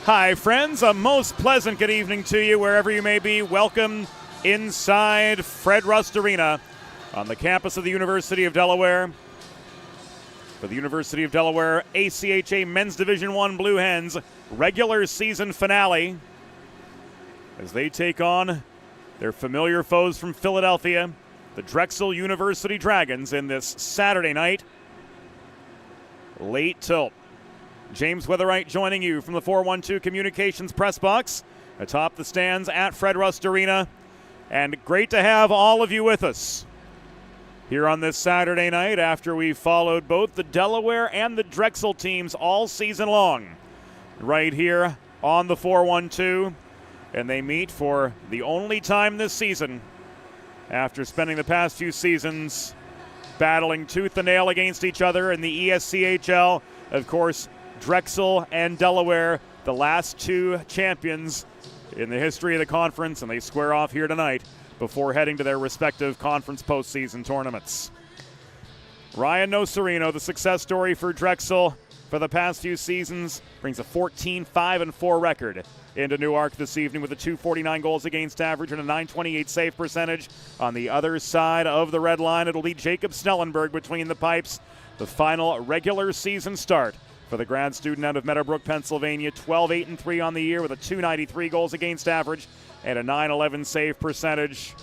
Hi, friends. A most pleasant good evening to you wherever you may be. Welcome inside Fred Rust Arena on the campus of the University of Delaware. For the University of Delaware ACHA Men's Division I Blue Hens regular season finale as they take on their familiar foes from Philadelphia, the Drexel University Dragons, in this Saturday night late tilt. James Witherite joining you from the 412 Communications press box atop the stands at Fred Rust Arena. And great to have all of you with us here on this Saturday night after we followed both the Delaware and the Drexel teams all season long right here on the 412. And they meet for the only time this season after spending the past few seasons battling tooth and nail against each other in the ESCHL. Of course, Drexel and Delaware, the last two champions in the history of the conference, and they square off here tonight before heading to their respective conference postseason tournaments. Ryan Nocerino, the success story for Drexel for the past few seasons, brings a 14-5-4 record into Newark this evening with a 249 goals against average and a 928 save percentage. On the other side of the red line, it'll be Jacob Snellenberg between the pipes. The final regular season start for the grad student out of Meadowbrook, Pennsylvania, 12-8-3 on the year with a 293 goals against average and a 911 save percentage.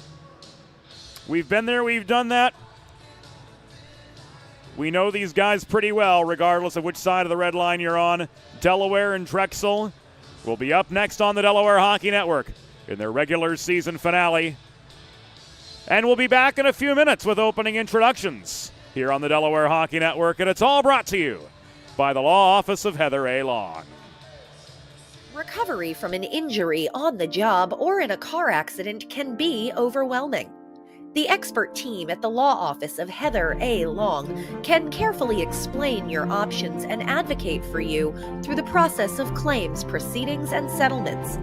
We've been there, we've done that. We know these guys pretty well, regardless of which side of the red line you're on. Delaware and Drexel will be up next on the Delaware Hockey Network in their regular season finale. And we'll be back in a few minutes with opening introductions here on the Delaware Hockey Network, and it's all brought to you by the Law Office of Heather A. Long. Recovery from an injury on the job or in a car accident can be overwhelming. The expert team at the Law Office of Heather A. Long can carefully explain your options and advocate for you through the process of claims, proceedings, and settlements.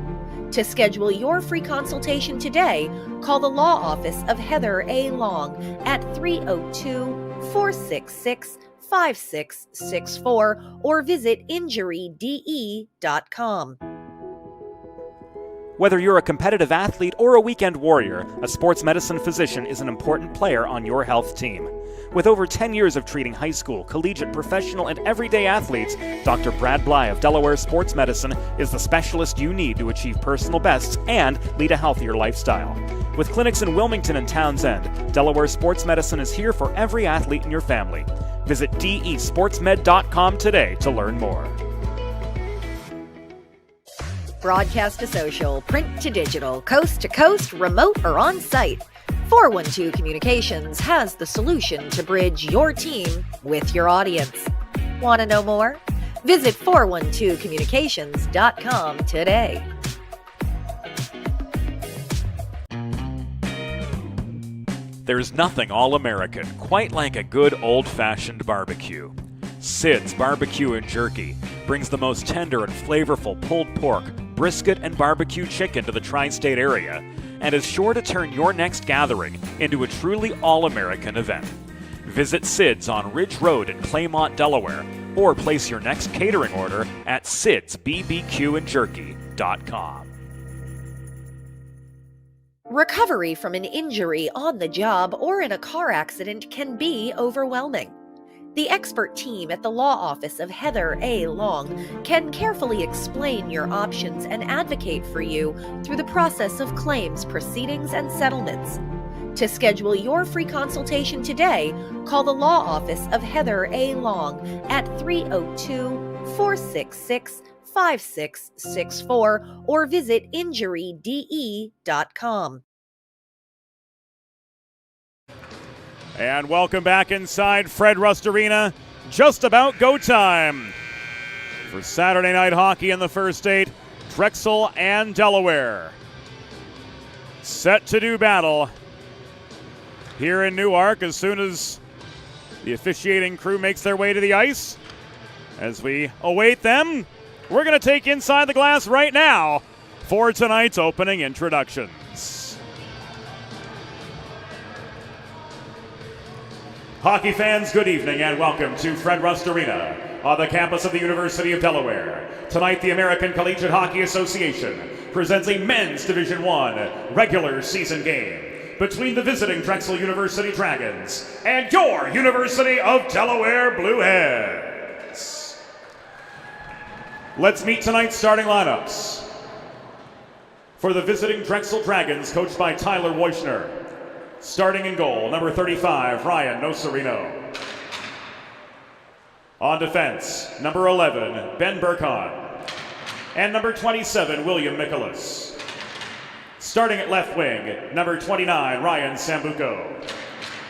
To schedule your free consultation today, call the Law Office of Heather A. Long at 302-466-5664 or visit injuryde.com. Whether you're a competitive athlete or a weekend warrior, a sports medicine physician is an important player on your health team. With over 10 years of treating high school, collegiate, professional, and everyday athletes, Dr. Brad Bly of Delaware Sports Medicine is the specialist you need to achieve personal bests and lead a healthier lifestyle. With clinics in Wilmington and Townsend, Delaware Sports Medicine is here for every athlete in your family. Visit desportsmed.com today to learn more. Broadcast to social, print to digital, coast to coast, remote or on-site, 412 Communications has the solution to bridge your team with your audience. Want to know more? Visit 412communications.com today. There's nothing all-American quite like a good old-fashioned barbecue. Sid's Barbecue and Jerky brings the most tender and flavorful pulled pork, brisket, and barbecue chicken to the tri-state area and is sure to turn your next gathering into a truly all-American event. Visit Sid's on Ridge Road in Claymont, Delaware, or place your next catering order at sidsbbqandjerky.com. Recovery from an injury on the job or in a car accident can be overwhelming. The expert team at the Law Office of Heather A. Long can carefully explain your options and advocate for you through the process of claims, proceedings, and settlements. To schedule your free consultation today, call the Law Office of Heather A. Long at 302-466-5664 or visit injuryde.com. And welcome back inside Fred Rust Arena. Just about go time for Saturday night hockey in the first eight. Drexel and Delaware set to do battle here in Newark as soon as the officiating crew makes their way to the ice. As we await them we're going to take inside the glass right now for tonight's opening introductions. Hockey fans, good evening and welcome to Fred Rust Arena on the campus of the University of Delaware. Tonight, the American Collegiate Hockey Association presents a men's Division I regular season game between the visiting Drexel University Dragons and your University of Delaware Blue Hens. Let's meet tonight's starting lineups. For the visiting Drexel Dragons, coached by Tyler Woischner. Starting in goal, number 35, Ryan Nocerino. On defense, number 11, Ben Burkhan. And number 27, William Mikolas. Starting at left wing, number 29, Ryan Sambuco.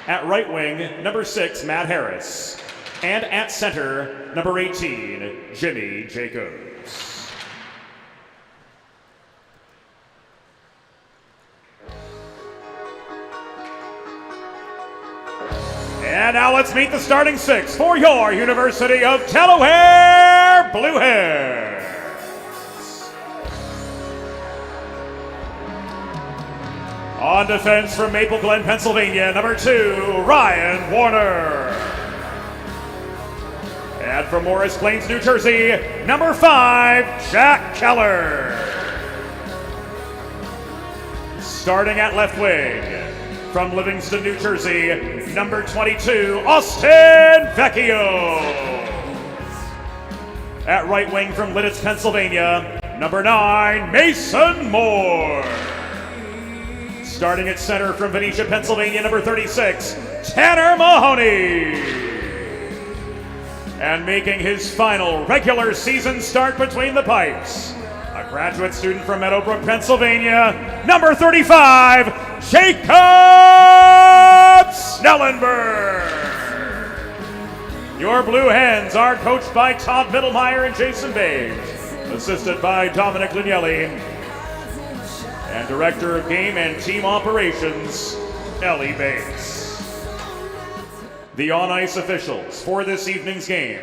At right wing, number 6, Matt Harris. And at center, number 18, Jimmy Jacobs. And now let's meet the starting six for your University of Delaware Blue Hens. On defense from Maple Glen, Pennsylvania, number 2, Ryan Warner. And from Morris Plains, New Jersey, number 5, Jack Keller. Starting at left wing, from Livingston, New Jersey, number 22, Austin Vecchio. At right wing from Lidditz, Pennsylvania, number 9, Mason Moore. Starting at center from Venetia, Pennsylvania, number 36, Tanner Mahoney. And making his final regular season start between the pipes, a graduate student from Meadowbrook, Pennsylvania, number 35, Jacob Snellenberg. Your Blue Hens are coached by Todd Middlemeyer and Jason Page, assisted by Dominic Lignelli, and Director of Game and Team Operations, Ellie Bates. The on-ice officials for this evening's game,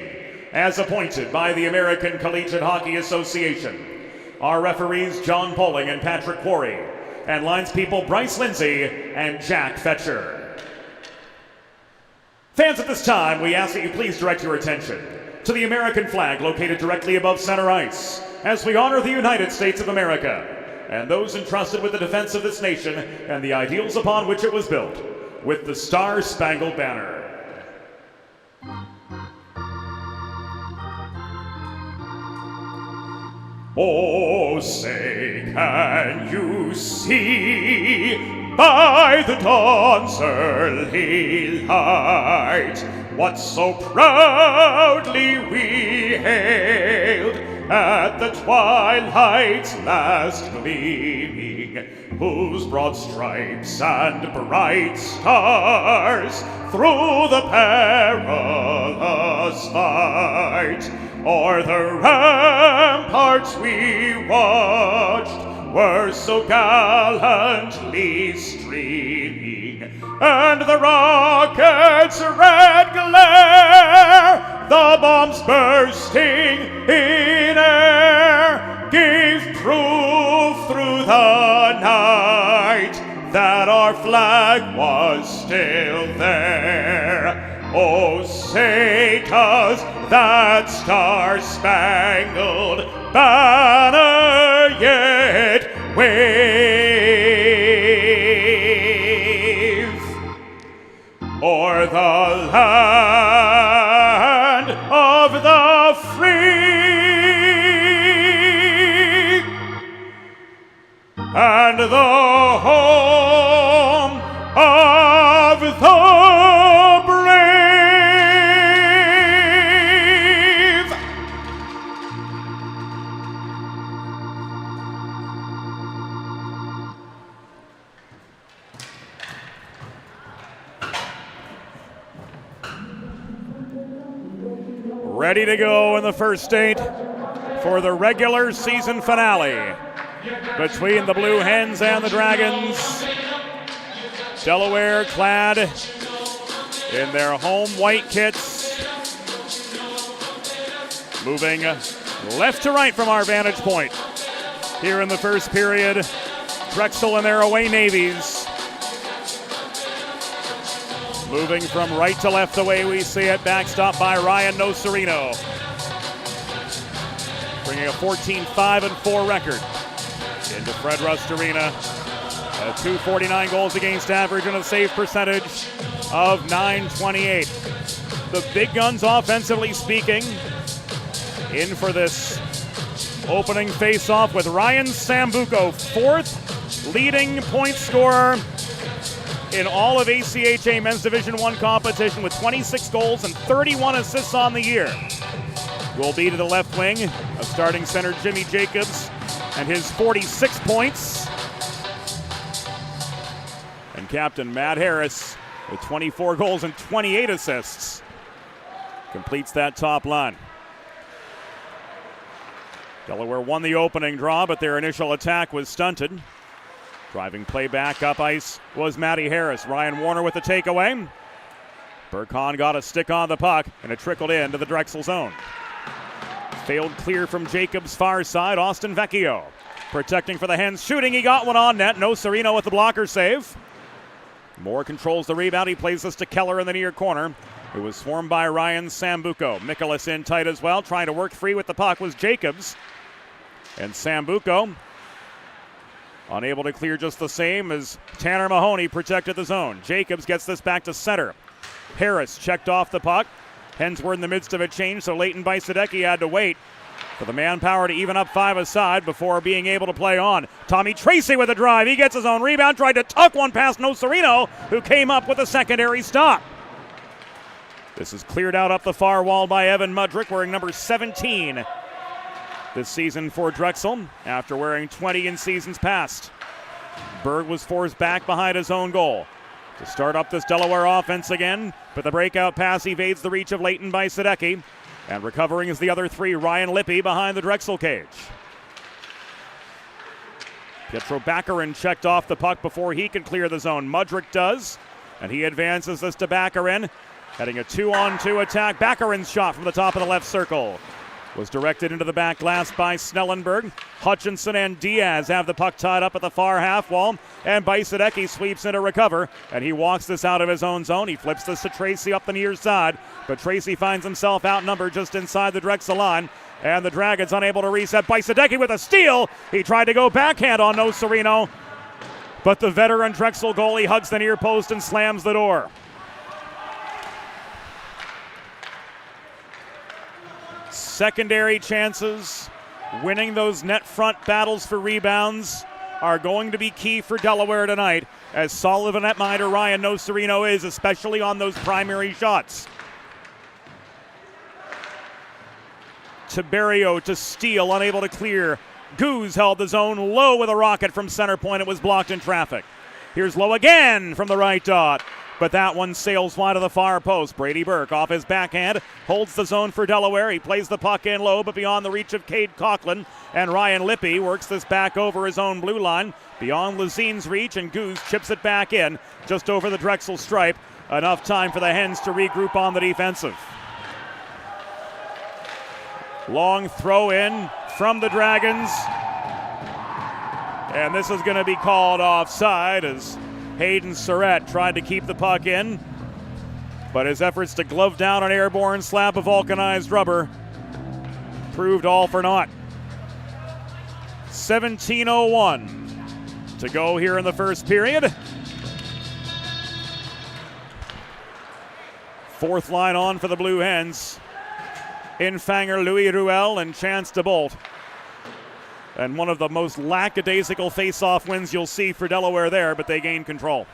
as appointed by the American Collegiate Hockey Association, are referees John Poling and Patrick Quarry, and linespeople Bryce Lindsay and Jack Fetcher. Fans, at this time, we ask that you please direct your attention to the American flag located directly above center ice as we honor the United States of America and those entrusted with the defense of this nation and the ideals upon which it was built with the Star-Spangled Banner. Oh, say, can you see by the dawn's early light what so proudly we hailed at the twilight's last gleaming, whose broad stripes and bright stars through the perilous fight o'er the ramparts we watched were so gallantly streaming, and the rocket's red glare, the bombs bursting in air, gave proof through the night that our flag was still there. Oh, say does that star-spangled banner yet wave o'er the land of the free and the home of the ready to go in the first state for the regular season finale between the Blue Hens and the Dragons. Delaware clad in their home white kits, moving left to right from our vantage point. Here in the first period, Drexel and their away navies. Moving from right to left the way we see it, backstop by Ryan Nocerino. Bringing a 14-5-4 record into Fred Rust Arena. A 249 goals against average and a save percentage of .928. The big guns, offensively speaking, in for this opening face-off with Ryan Sambuco, fourth leading point scorer in all of ACHA Men's Division I competition with 26 goals and 31 assists on the year. Will be to the left wing of starting center Jimmy Jacobs and his 46 points. And captain Matt Harris with 24 goals and 28 assists completes that top line. Delaware won the opening draw, but their initial attack was stunted. Driving play back up ice was Matty Harris. Ryan Warner with the takeaway. Burkhan got a stick on the puck, and it trickled into the Drexel zone. Failed clear from Jacobs' far side. Austin Vecchio protecting for the Hens. Shooting, he got one on net. Nocerino with the blocker save. Moore controls the rebound. He plays this to Keller in the near corner. It was swarmed by Ryan Sambuco. Mikolas in tight as well. Trying to work free with the puck was Jacobs. And Sambuco unable to clear just the same as Tanner Mahoney protected the zone. Jacobs gets this back to center. Harris checked off the puck. Hens were in the midst of a change, so Leighton Bajsadecki had to wait for the manpower to even up five aside before being able to play on. Tommy Tracy with a drive. He gets his own rebound, tried to tuck one past Nocerino, who came up with a secondary stop. This is cleared out up the far wall by Evan Mudrick, wearing number 17 this season for Drexel, after wearing 20 in seasons past. Berg was forced back behind his own goal to start up this Delaware offense again, but the breakout pass evades the reach of Leighton Bajsadecki, and recovering is the other three, Ryan Lippy behind the Drexel cage. Pietro Baccarin checked off the puck before he could clear the zone. Mudrick does, and he advances this to Baccarin, heading a 2-on-2 attack. Baccarin's shot from the top of the left circle was directed into the back glass by Snellenberg. Hutchinson and Diaz have the puck tied up at the far half wall, and Bajsadecki sweeps in to recover, and he walks this out of his own zone. He flips this to Tracy up the near side, but Tracy finds himself outnumbered just inside the Drexel line, and the Dragons unable to reset. Bajsadecki with a steal. He tried to go backhand on Nocerino, but the veteran Drexel goalie hugs the near post and slams the door. Secondary chances, winning those net front battles for rebounds are going to be key for Delaware tonight, as solid of a netminder Ryan Nocerino is, especially on those primary shots. Tiberio to steal, unable to clear. Goose held the zone low with a rocket from center point. It was blocked in traffic. Here's Lowe again from the right dot, but that one sails wide of the far post. Brady Burke off his backhand holds the zone for Delaware. He plays the puck in low, but beyond the reach of Cade Coughlin, and Ryan Lippy works this back over his own blue line beyond Lazine's reach, and Goose chips it back in just over the Drexel stripe. Enough time for the Hens to regroup on the defensive. Long throw in from the Dragons, and this is going to be called offside as Hayden Surratt tried to keep the puck in, but his efforts to glove down an airborne slab of vulcanized rubber proved all for naught. 17:01 to go here in the first period. Fourth line on for the Blue Hens. Infanger, Louis Ruel, and Chance DeBolt. And one of the most lackadaisical face-off wins you'll see for Delaware there, but they gain control.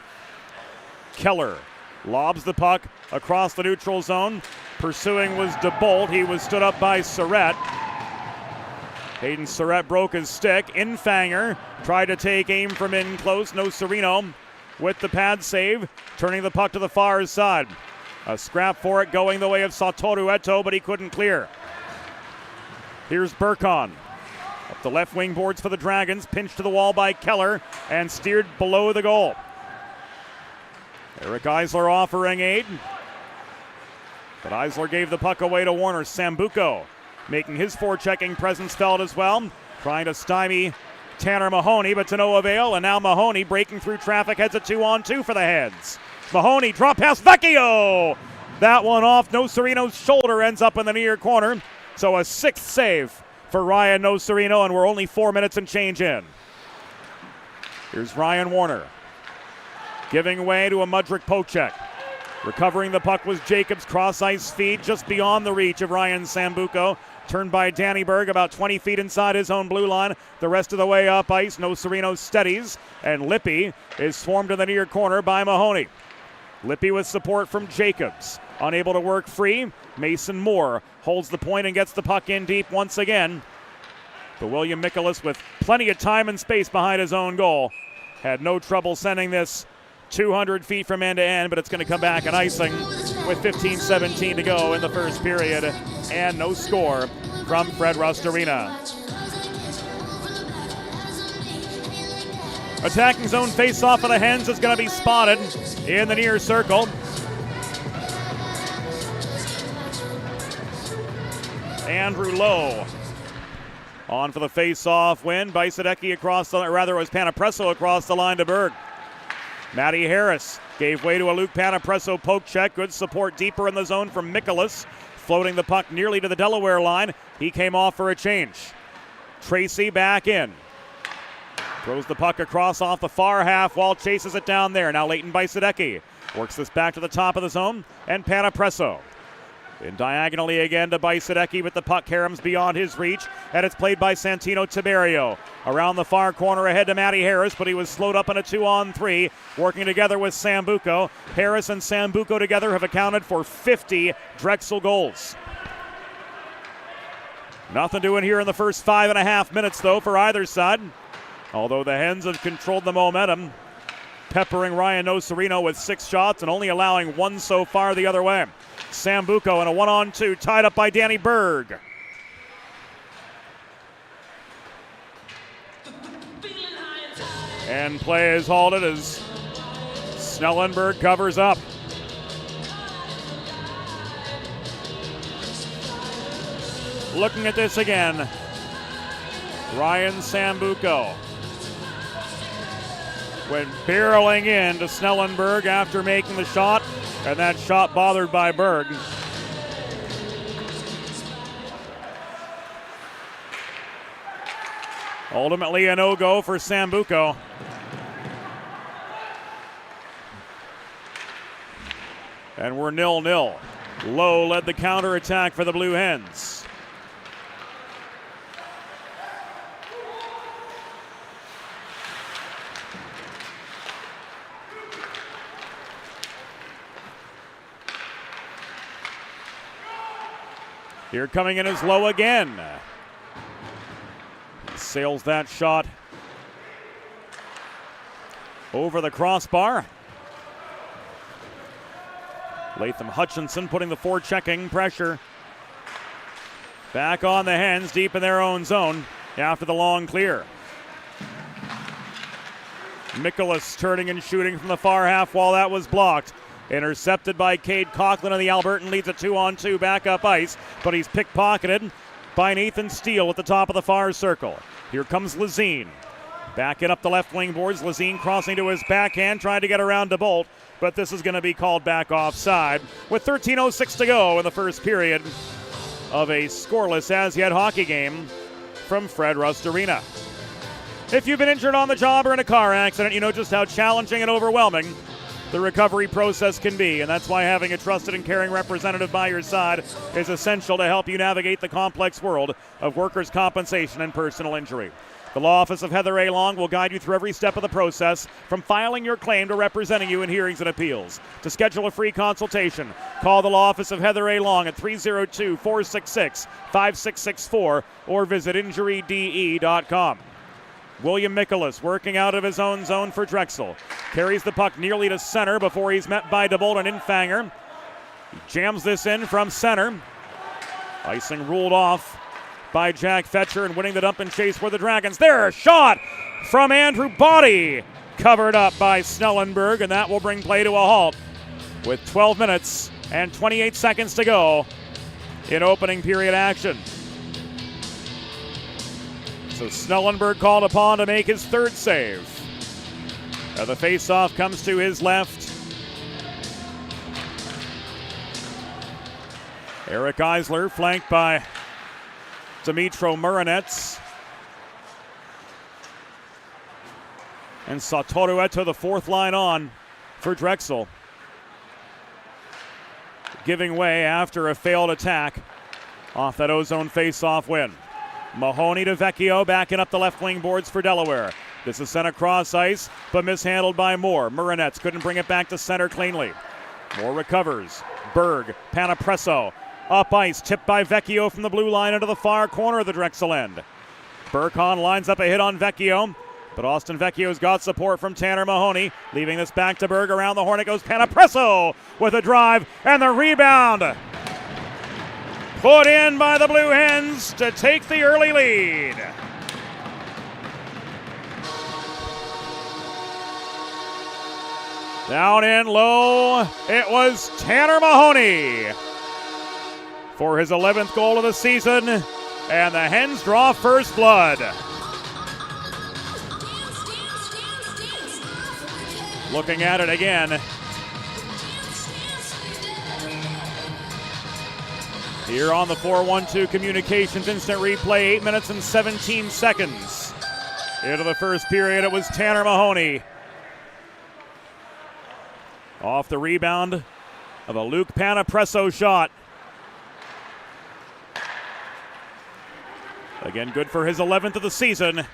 Keller lobs the puck across the neutral zone. Pursuing was DeBolt. He was stood up by Surratt. Hayden Surratt broke his stick. Infanger tried to take aim from in close. Nocerino with the pad save, turning the puck to the far side. A scrap for it going the way of Satoru Eto, but he couldn't clear. Here's Burkhan. Up the left wing boards for the Dragons, pinched to the wall by Keller and steered below the goal. Eric Eisler offering aid, but Eisler gave the puck away to Warner. Sambuco making his forechecking presence felt as well, trying to stymie Tanner Mahoney, but to no avail. And now Mahoney breaking through traffic, heads a 2-on-2 for the Heads. Mahoney, drop pass, Vecchio! That one off Nocerino's shoulder, ends up in the near corner. So a 6th save for Ryan Nocerino, and we're only 4 minutes and change in. Here's Ryan Warner, giving way to a Mudrick poke check. Recovering the puck was Jacobs, cross-ice feed just beyond the reach of Ryan Sambuco. Turned by Danny Berg about 20 feet inside his own blue line. The rest of the way up ice, Nocerino steadies, and Lippy is swarmed in the near corner by Mahoney. Lippy with support from Jacobs. Unable to work free, Mason Moore holds the point and gets the puck in deep once again. But William Mikolas, with plenty of time and space behind his own goal, had no trouble sending this 200 feet from end to end, but it's going to come back and icing with 15-17 to go in the first period, and no score from Fred Rust Arena. Attacking zone face-off of the Hens is going to be spotted in the near circle. Andrew Lowe on for the face-off win. Bajsadecki across the, or rather it was Panapresso across the line to Berg. Matty Harris gave way to a Luke Panapresso poke check. Good support deeper in the zone from Mikolas. Floating the puck nearly to the Delaware line. He came off for a change. Tracy back in. Throws the puck across off the far half wall. Chases it down there. Now Leighton Bajsadecki works this back to the top of the zone. And Panapresso. In diagonally again to Bajsadecki, but the puck caroms beyond his reach, and it's played by Santino Tiberio. Around the far corner ahead to Matty Harris, but he was slowed up in a 2-on-3, working together with Sambuco. Harris and Sambuco together have accounted for 50 Drexel goals. Nothing doing here in the first 5.5 minutes, though, for either side. Although the Hens have controlled the momentum, peppering Ryan Nocerino with 6 shots and only allowing 1 so far the other way. Sambuco in a 1-on-2, tied up by Danny Berg. And play is halted as Snellenberg covers up. Looking at this again, Ryan Sambuco went barreling in to Snellenberg after making the shot, and that shot bothered by Berg. Ultimately a no-go for Sambuco. And we're 0-0. Lowe led the counterattack for the Blue Hens. Here coming in is Lowe again. Sails that shot over the crossbar. Latham Hutchinson putting the forechecking pressure back on the Hens deep in their own zone after the long clear. Mikolas turning and shooting from the far half wall. That was blocked. Intercepted by Cade Coughlin, and the Albertan leads a 2-on-2 back up ice, but he's pickpocketed by Nathan Steele at the top of the far circle. Here comes Lazine. Backing up the left wing boards. Lazine crossing to his backhand, trying to get around DeBolt, but this is going to be called back offside with 13:06 to go in the first period of a scoreless as-yet hockey game from Fred Rust Arena. If you've been injured on the job or in a car accident, you know just how challenging and overwhelming the recovery process can be, and that's why having a trusted and caring representative by your side is essential to help you navigate the complex world of workers' compensation and personal injury. The law office of Heather A. Long will guide you through every step of the process, from filing your claim to representing you in hearings and appeals. To schedule a free consultation, call the law office of Heather A. Long at 302-466-5664 or visit injuryde.com. William Mikolas working out of his own zone for Drexel. Carries the puck nearly to center before he's met by DeBolt and Infanger. He jams this in from center. Icing ruled off by Jack Fetcher, and winning the dump and chase for the Dragons. There, a shot from Andrew Body. Covered up by Snellenberg, and that will bring play to a halt with 12 minutes and 28 seconds to go in opening period action. So Snellenberg called upon to make his third save. Now the face-off comes to his left. Eric Eisler flanked by Dimitro Murinets. And Satoru Eto, the fourth line on for Drexel. Giving way after a failed attack off that Ozone face-off win. Mahoney to Vecchio, backing up the left wing boards for Delaware. This is sent across ice, but mishandled by Moore. Murinets couldn't bring it back to center cleanly. Moore recovers. Berg, Panapresso, up ice, tipped by Vecchio from the blue line into the far corner of the Drexel end. Burkhan lines up a hit on Vecchio, but Austin Vecchio's got support from Tanner Mahoney. Leaving this back to Berg. Around the horn it goes Panapresso with a drive and the rebound. Put in by the Blue Hens to take the early lead. Down in low, it was Tanner Mahoney for his 11th goal of the season, and the Hens draw first blood. Looking at it again. Here on the 4-1-2 Communications Instant Replay, 8 minutes and 17 seconds. Into the first period, it was Tanner Mahoney. Off the rebound of a Luke Panapresso shot. Again, good for his 11th of the season.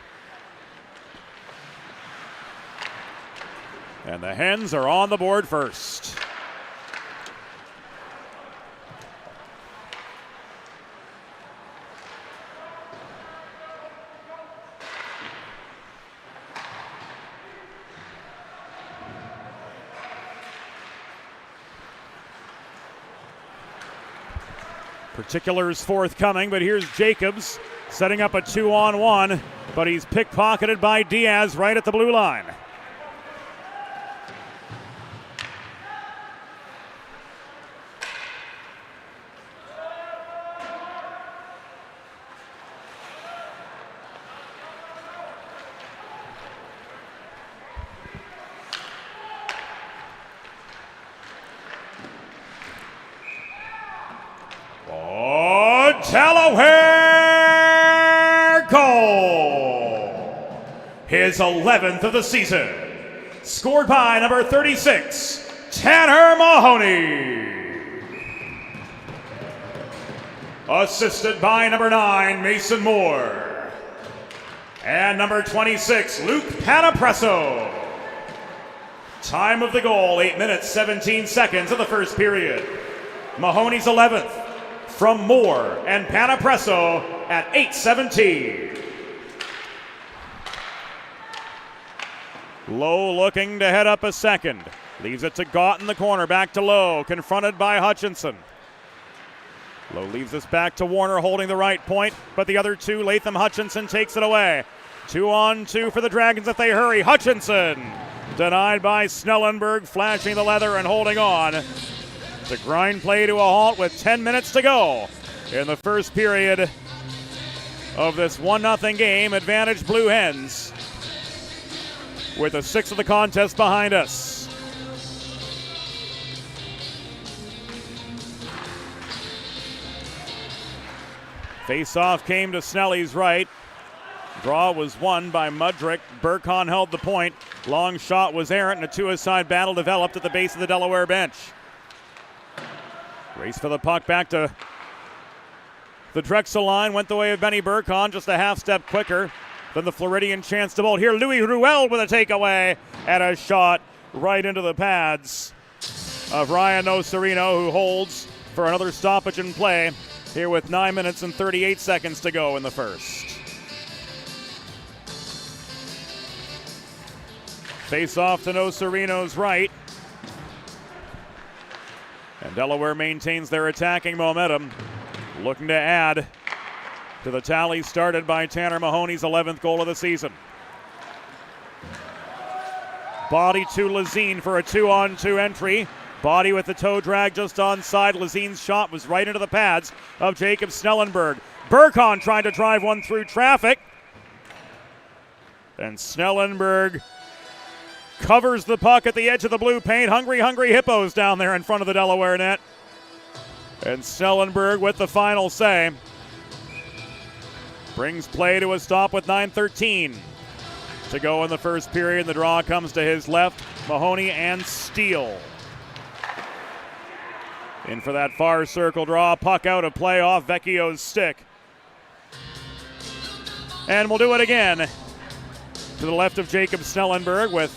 And the Hens are on the board first. Particulars forthcoming, but here's Jacobs setting up a 2-on-1, but he's pickpocketed by Diaz right at the blue line. Delaware goal! His 11th of the season. Scored by number 36, Tanner Mahoney. Assisted by number 9, Mason Moore. And number 26, Luke Panapresso. Time of the goal, 8 minutes, 17 seconds of the first period. Mahoney's 11th. From Moore and Panapresso at 8:17. Lowe looking to head up a second. Leaves it to Gott in the corner. Back to Lowe. Confronted by Hutchinson. Lowe leaves this back to Warner holding the right point, but the other two, Latham Hutchinson takes it away. 2-on-2 for the Dragons if they hurry. Hutchinson denied by Snellenberg, flashing the leather and holding on. To grind play to a halt with 10 minutes to go in the first period of this 1-0 game. Advantage Blue Hens with the 6th of the contest behind us. Face-off came to Snelly's right. Draw was won by Mudrick. Burkhan held the point. Long shot was errant and a two-a-side battle developed at the base of the Delaware bench. Race for the puck back to the Drexel line. Went the way of Benny Burkhan, just a half step quicker than the Floridian chance to bolt. Here, Louis Ruel with a takeaway and a shot right into the pads of Ryan Nocerino, who holds for another stoppage in play here with 9 minutes and 38 seconds to go in the first. Face off to Nocerino's right. And Delaware maintains their attacking momentum, looking to add to the tally started by Tanner Mahoney's 11th goal of the season. Body to Lazine for a 2-on-2 entry. Body with the toe drag just onside. Lazine's shot was right into the pads of Jacob Snellenberg. Burkhan trying to drive one through traffic. And Snellenberg covers the puck at the edge of the blue paint. Hungry Hippos down there in front of the Delaware net. And Snellenberg with the final say. Brings play to a stop with 9:13 to go in the first period. The draw comes to his left. Mahoney and Steele. In for that far circle draw. Puck out of play off Vecchio's stick. And we'll do it again to the left of Jacob Snellenberg with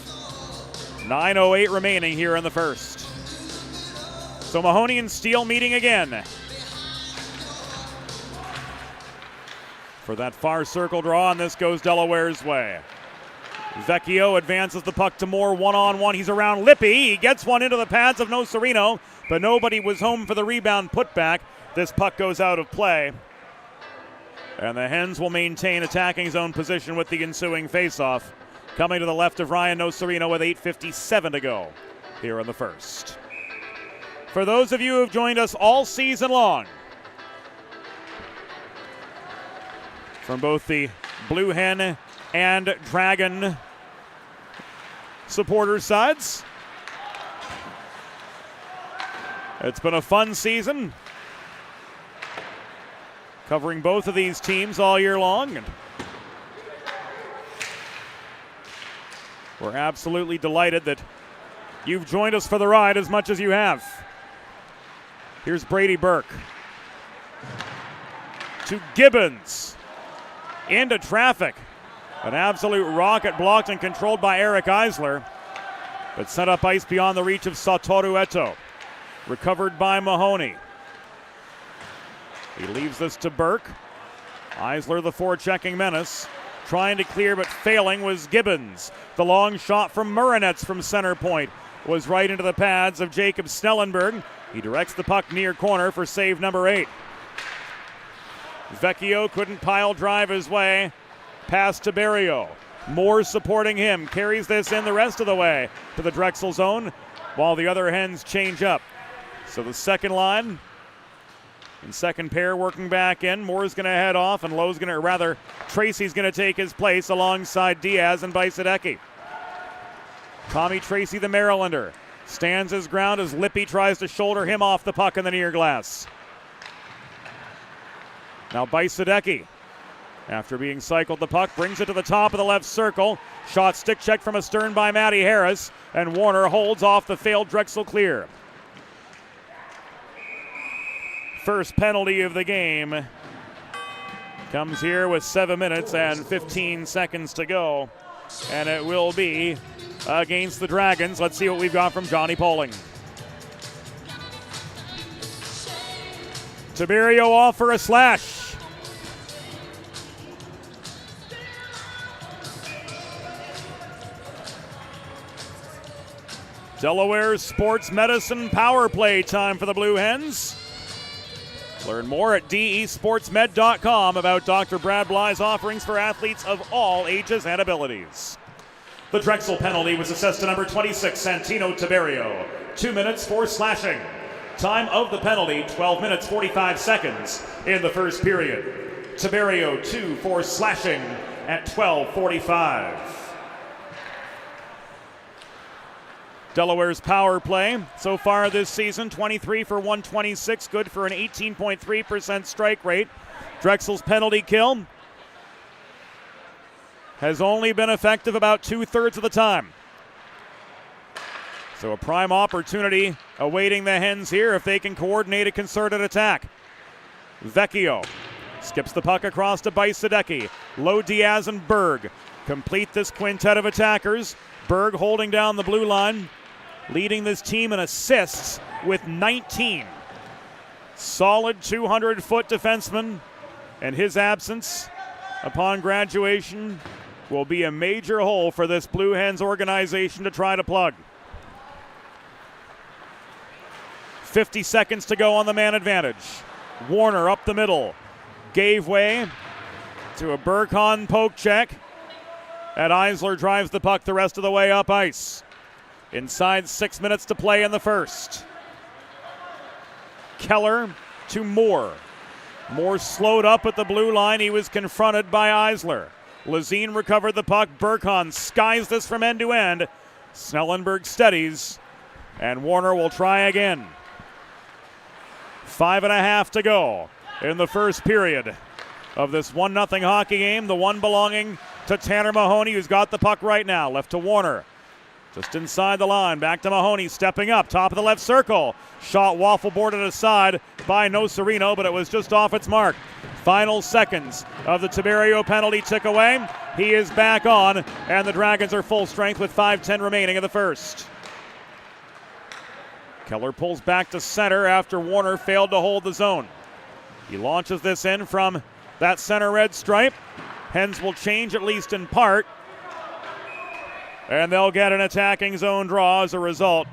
9:08 remaining here in the first. So Mahoney and Steele meeting again for that far circle draw, and this goes Delaware's way. Vecchio advances the puck to Moore one-on-one. He's around Lippy. He gets one into the pads of Nocerino, but nobody was home for the rebound putback. This puck goes out of play. And the Hens will maintain attacking zone position with the ensuing faceoff. Coming to the left of Ryan Nocerino with 8:57 to go here in the first. For those of you who have joined us all season long, from both the Blue Hen and Dragon supporter sides, it's been a fun season, covering both of these teams all year long. And we're absolutely delighted that you've joined us for the ride as much as you have. Here's Brady Burke to Gibbons. Into traffic. An absolute rocket blocked and controlled by Eric Eisler, but sent up ice beyond the reach of Satoru Eto. Recovered by Mahoney. He leaves this to Burke. Eisler, the forechecking menace. Trying to clear but failing was Gibbons. The long shot from Murinets from center point was right into the pads of Jacob Snellenberg. He directs the puck near corner for save number 8. Vecchio couldn't pile drive his way past Tiberio. Moore supporting him. Carries this in the rest of the way to the Drexel zone while the other Hens change up. So the second line and second pair working back in. Moore's going to head off, and Tracy's going to take his place alongside Diaz and Bajsadecki. Tommy Tracy, the Marylander, stands his ground as Lippy tries to shoulder him off the puck in the near glass. Now Bajsadecki, after being cycled the puck, brings it to the top of the left circle. Shot stick check from astern by Matty Harris, and Warner holds off the failed Drexel clear. First penalty of the game comes here with 7 minutes and 15 seconds to go, and it will be against the Dragons. Let's see what we've got from Johnny Poling. Tiberio off for a slash. Delaware Sports Medicine power play time for the Blue Hens. Learn more at desportsmed.com about Dr. Brad Bly's offerings for athletes of all ages and abilities. The Drexel penalty was assessed to number 26, Santino Tiberio. 2 minutes for slashing. Time of the penalty, 12 minutes, 45 seconds in the first period. Tiberio 2 for slashing at 12:45. Delaware's power play so far this season, 23 for 126, good for an 18.3% strike rate. Drexel's penalty kill has only been effective about 2/3 of the time. So a prime opportunity awaiting the Hens here if they can coordinate a concerted attack. Vecchio skips the puck across to Bajsadecki. Low Diaz and Berg complete this quintet of attackers. Berg holding down the blue line, leading this team in assists with 19. Solid 200-foot defenseman, and his absence upon graduation will be a major hole for this Blue Hens organization to try to plug. 50 seconds to go on the man advantage. Warner up the middle. Gave way to a Burkhan poke check. And Eisler drives the puck the rest of the way up ice. Inside 6 minutes to play in the first. Keller to Moore. Moore slowed up at the blue line. He was confronted by Eisler. Lazine recovered the puck. Burkhan skies this from end to end. Snellenberg steadies, and Warner will try again. 5.5 to go in the first period of this 1-0 hockey game. The one belonging to Tanner Mahoney, who's got the puck right now. Left to Warner. Just inside the line. Back to Mahoney, stepping up. Top of the left circle. Shot waffle boarded aside by Nocerino, but it was just off its mark. Final seconds of the Tiberio penalty tick away. He is back on, and the Dragons are full strength with 5:10 remaining in the first. Keller pulls back to center after Warner failed to hold the zone. He launches this in from that center red stripe. Hens will change, at least in part, and they'll get an attacking zone draw as a result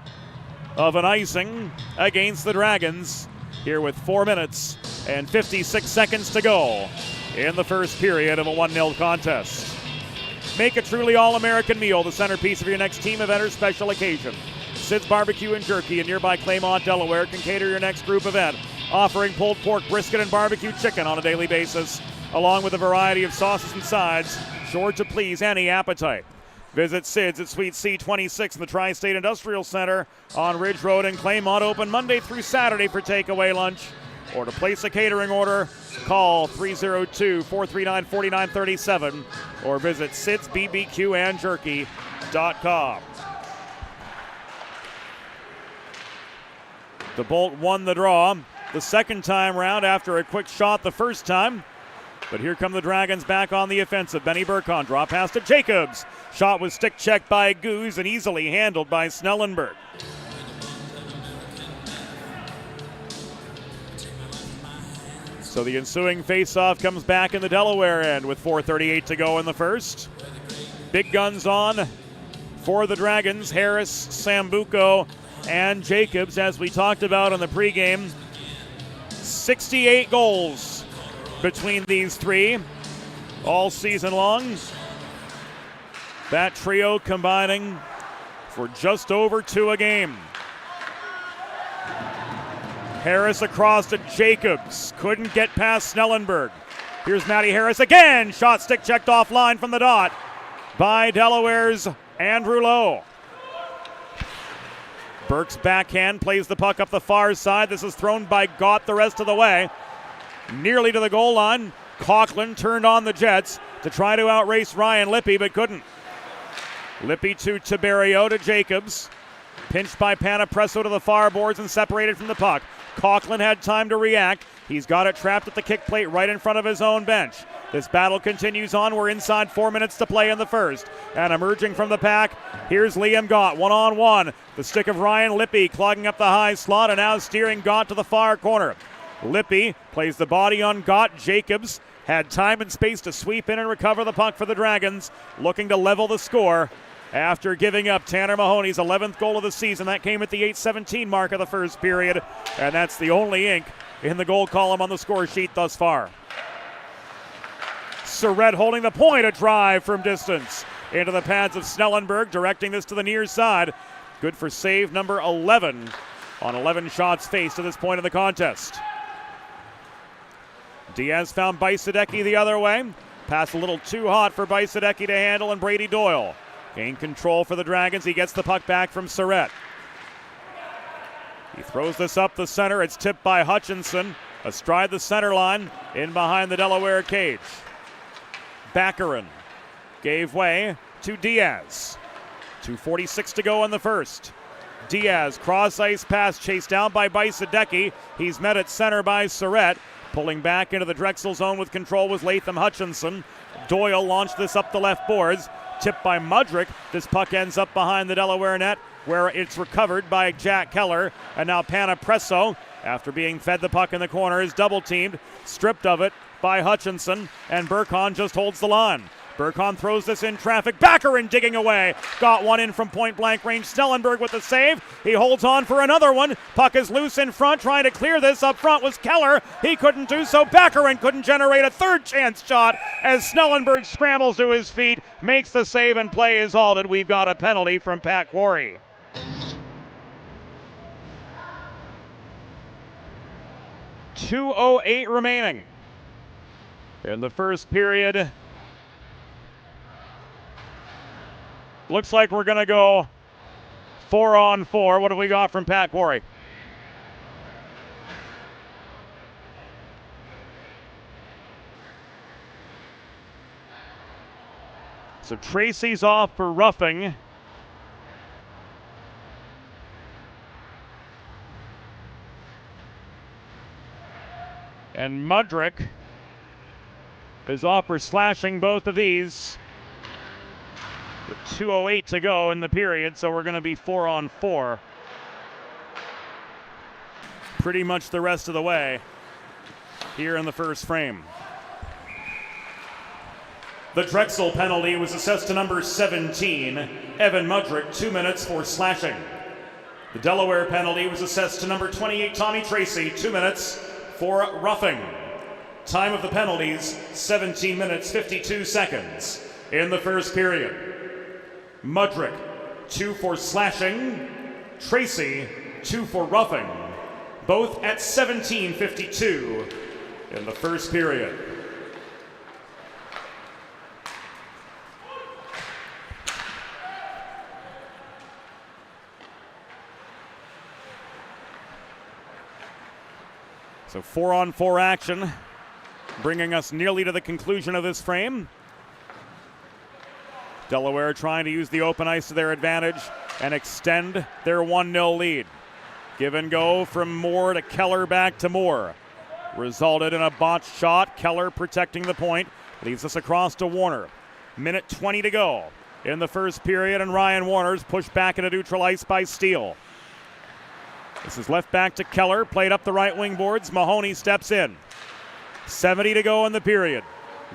of an icing against the Dragons here with 4 minutes and 56 seconds to go in the first period of a 1-0 contest. Make a truly all-American meal the centerpiece of your next team event or special occasion. Sid's Barbecue and Jerky in nearby Claymont, Delaware can cater your next group event, offering pulled pork, brisket, and barbecue chicken on a daily basis, along with a variety of sauces and sides, sure to please any appetite. Visit Sid's at Suite C26 in the Tri-State Industrial Center on Ridge Road in Claymont, open Monday through Saturday for takeaway lunch. Or to place a catering order, call 302-439-4937 or visit sidsbbqandjerky.com. The Bolt won the draw the second time round after a quick shot the first time. But here come the Dragons back on the offensive. Benny Burkhan draw pass to Jacobs. Shot was stick checked by Goose and easily handled by Snellenberg. So the ensuing faceoff comes back in the Delaware end with 4:38 to go in the first. Big guns on for the Dragons. Harris, Sambuco, and Jacobs, as we talked about in the pregame. 68 goals between these three all season long. That trio combining for just over 2 a game. Harris across to Jacobs. Couldn't get past Snellenberg. Here's Matty Harris again. Shot stick checked offline from the dot by Delaware's Andrew Lowe. Burke's backhand plays the puck up the far side. This is thrown by Gott the rest of the way. Nearly to the goal line. Coughlin turned on the Jets to try to outrace Ryan Lippy, but couldn't. Lippy to Tiberio to Jacobs. Pinched by Panapresso to the far boards and separated from the puck. Coughlin had time to react. He's got it trapped at the kick plate right in front of his own bench. This battle continues on. We're inside 4 minutes to play in the first. And emerging from the pack, here's Liam Gott, one-on-one. The stick of Ryan Lippy clogging up the high slot and now steering Gott to the far corner. Lippy plays the body on Gott. Jacobs had time and space to sweep in and recover the puck for the Dragons, looking to level the score after giving up Tanner Mahoney's 11th goal of the season. That came at the 8:17 mark of the first period, and that's the only ink in the goal column on the score sheet thus far. Surrett holding the point, a drive from distance into the pads of Snellenberg, directing this to the near side. Good for save number 11 on 11 shots faced to this point in the contest. Diaz found Bajsadecki the other way. Pass a little too hot for Bajsadecki to handle, and Brady Doyle gained control for the Dragons. He gets the puck back from Surrett. He throws this up the center. It's tipped by Hutchinson astride the center line in behind the Delaware cage. Baccarin gave way to Diaz. 2:46 to go in the first. Diaz, cross ice pass chased down by Bajsadecki. He's met at center by Surrett. Pulling back into the Drexel zone with control was Latham Hutchinson. Doyle launched this up the left boards. Tipped by Mudrick. This puck ends up behind the Delaware net, where it's recovered by Jack Keller. And now Panapresso, after being fed the puck in the corner, is double-teamed, stripped of it by Hutchinson, and Burkhan just holds the line. Burkhan throws this in traffic. Baccarin digging away. Got one in from point-blank range. Snellenberg with the save. He holds on for another one. Puck is loose in front. Trying to clear this up front was Keller. He couldn't do so. Baccarin couldn't generate a third chance shot as Snellenberg scrambles to his feet, makes the save, and play is halted. We've got a penalty from Pat Quarry. .208 remaining in the first period Looks like we're going to go 4-on-4. What have we got from Pat Quarry? So Tracy's off for roughing. And Mudrick is off for slashing both of these. With 2:08 to go in the period, so we're going to be 4-on-4. Pretty much the rest of the way here in the first frame. The Drexel penalty was assessed to number 17, Evan Mudrick, 2 minutes for slashing. The Delaware penalty was assessed to number 28, Tommy Tracy, 2 minutes for roughing. Time of the penalties, 17 minutes, 52 seconds in the first period. Mudrick, 2 for slashing. Tracy, 2 for roughing. Both at 17:52 in the first period. So 4-on-4 action, bringing us nearly to the conclusion of this frame. Delaware trying to use the open ice to their advantage and extend their 1-0 lead. Give and go from Moore to Keller, back to Moore. Resulted in a botched shot. Keller protecting the point. Leaves us across to Warner. Minute 20 to go in the first period, and Ryan Warner's pushed back into neutral ice by Steele. This is left back to Keller, played up the right wing boards. Mahoney steps in. 70 to go in the period.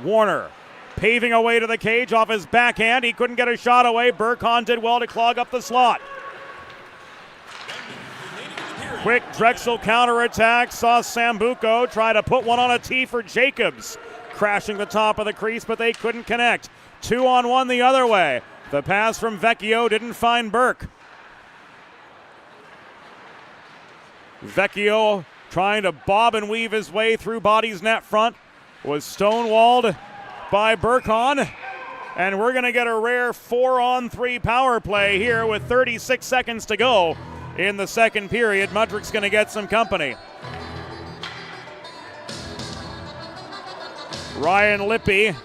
Warner paving away to the cage off his backhand. He couldn't get a shot away. Burkhan did well to clog up the slot. Quick Drexel counterattack. Saw Sambuco try to put one on a tee for Jacobs. Crashing the top of the crease, but they couldn't connect. 2-on-1 the other way. The pass from Vecchio didn't find Burke. Vecchio trying to bob and weave his way through Body's net front. Was stonewalled by Burkhan. And we're going to get a rare 4-on-3 power play here with 36 seconds to go in the second period. Mudrick's going to get some company. Ryan Lippy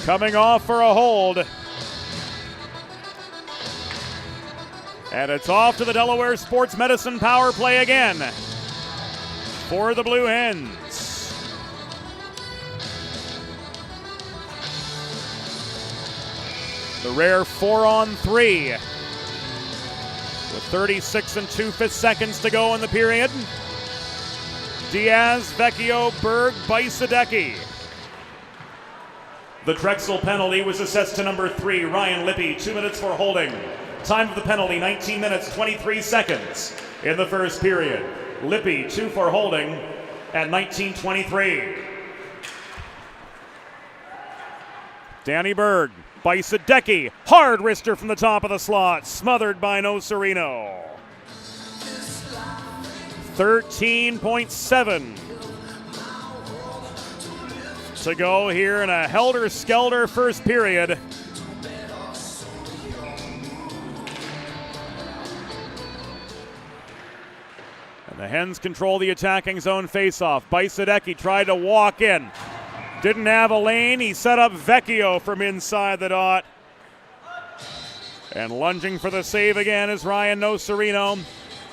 coming off for a hold. And it's off to the Delaware Sports Medicine power play again for the Blue Hens. The rare 4-on-3 with 36 2/5 seconds to go in the period. Diaz, Vecchio, Berg, Bajsadecki. The Drexel penalty was assessed to number 3, Ryan Lippy, 2 minutes for holding. Time of the penalty, 19 minutes, 23 seconds in the first period. Lippy, 2 for holding at 19:23. Danny Berg, Bajsadecki, hard wrister from the top of the slot, smothered by Nocerino. 13.7 to go here in a helter-skelter first period. And the Hens control the attacking zone face-off. Bajsadecki tried to walk in. Didn't have a lane. He set up Vecchio from inside the dot. And lunging for the save again is Ryan Nocerino.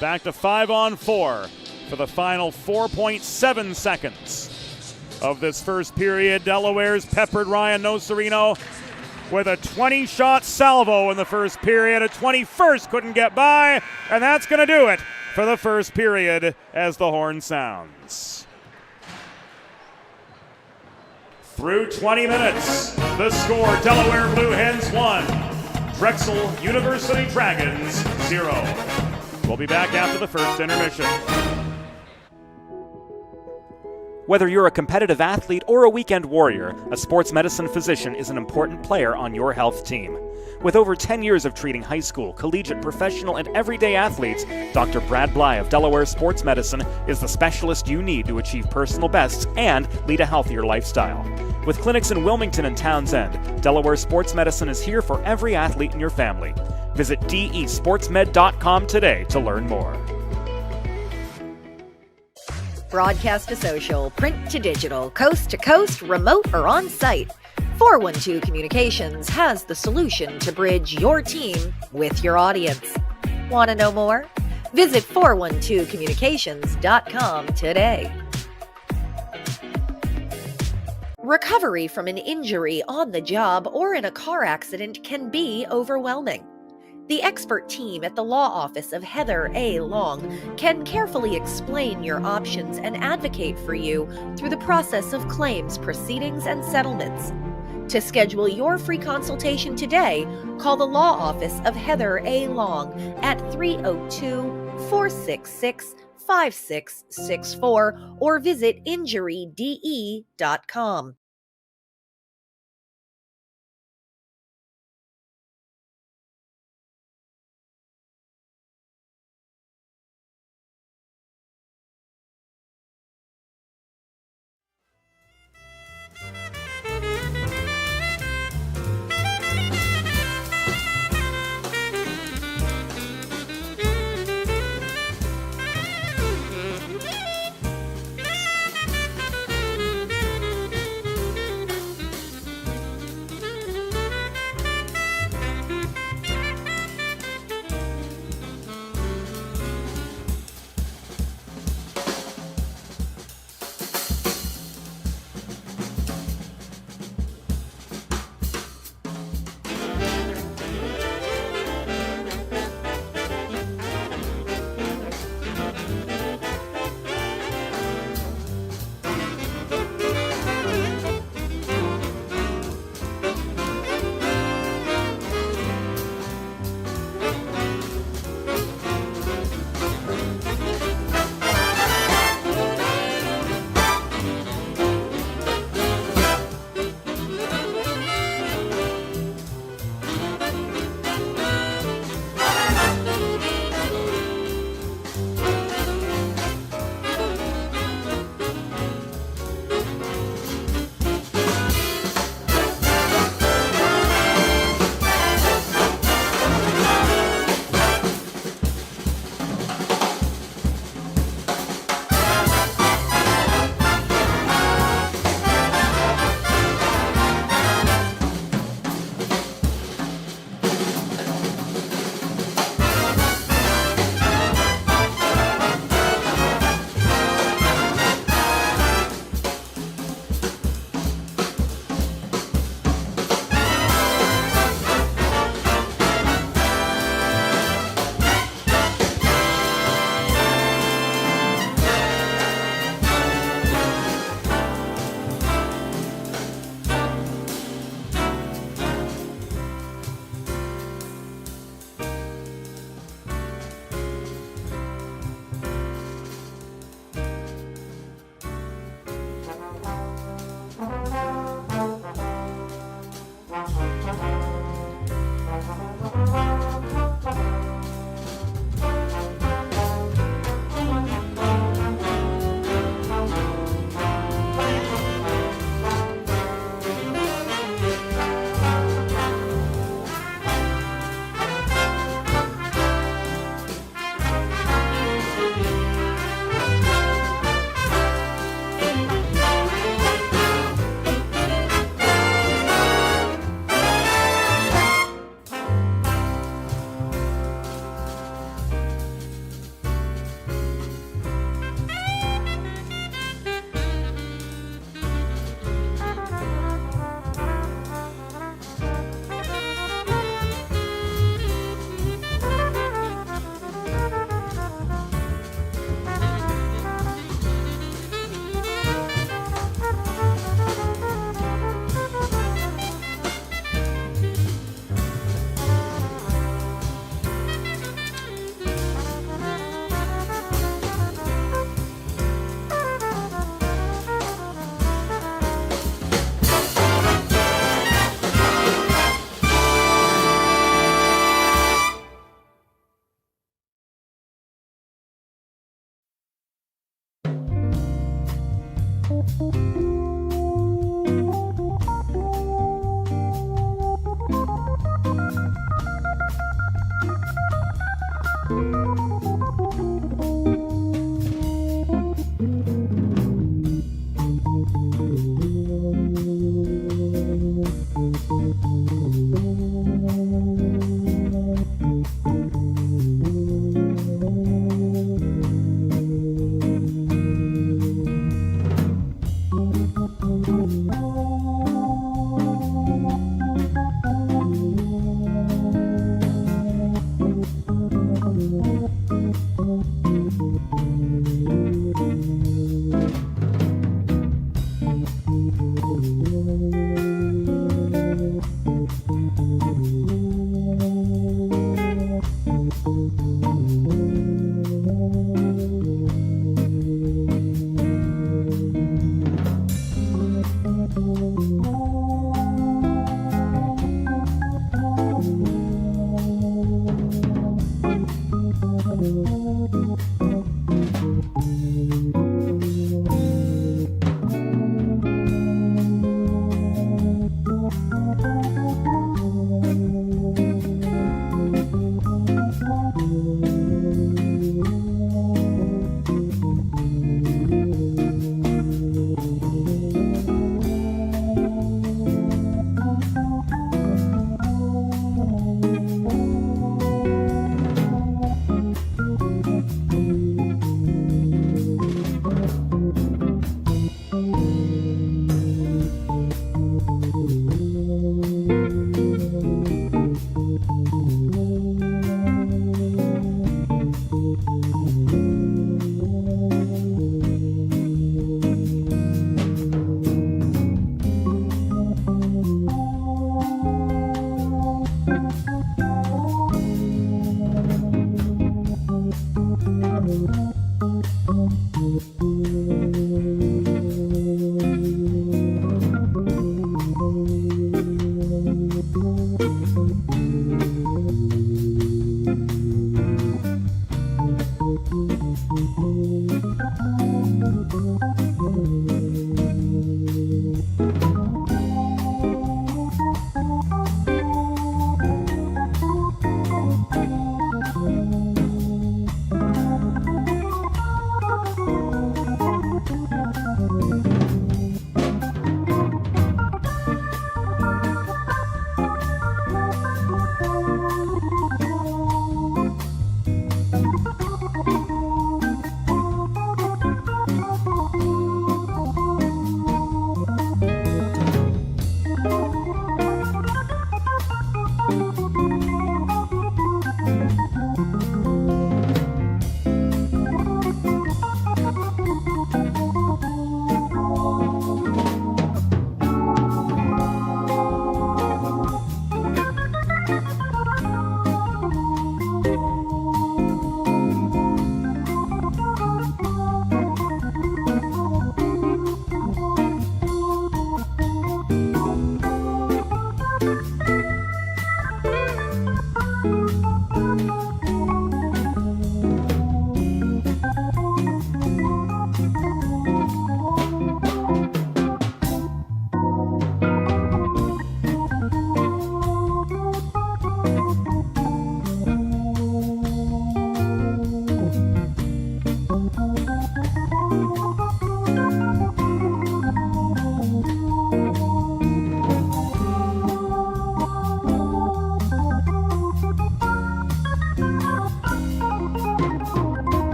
Back to 5-on-4 for the final 4.7 seconds of this first period. Delaware's peppered Ryan Nocerino with a 20-shot salvo in the first period. A 21st couldn't get by, and that's going to do it for the first period as the horn sounds. Through 20 minutes, the score: Delaware Blue Hens 1, Drexel University Dragons 0. We'll be back after the first intermission. Whether you're a competitive athlete or a weekend warrior, a sports medicine physician is an important player on your health team. With over 10 years of treating high school, collegiate, professional, and everyday athletes, Dr. Brad Bly of Delaware Sports Medicine is the specialist you need to achieve personal bests and lead a healthier lifestyle. With clinics in Wilmington and Townsend, Delaware Sports Medicine is here for every athlete in your family. Visit desportsmed.com today to learn more. Broadcast to social, print to digital, coast to coast, remote or on-site, 412 Communications has the solution to bridge your team with your audience. Want to know more? Visit 412communications.com today. Recovery from an injury on the job or in a car accident can be overwhelming. The expert team at the law office of Heather A. Long can carefully explain your options and advocate for you through the process of claims, proceedings, and settlements. To schedule your free consultation today, call the law office of Heather A. Long at 302-466-5664 or visit injuryde.com.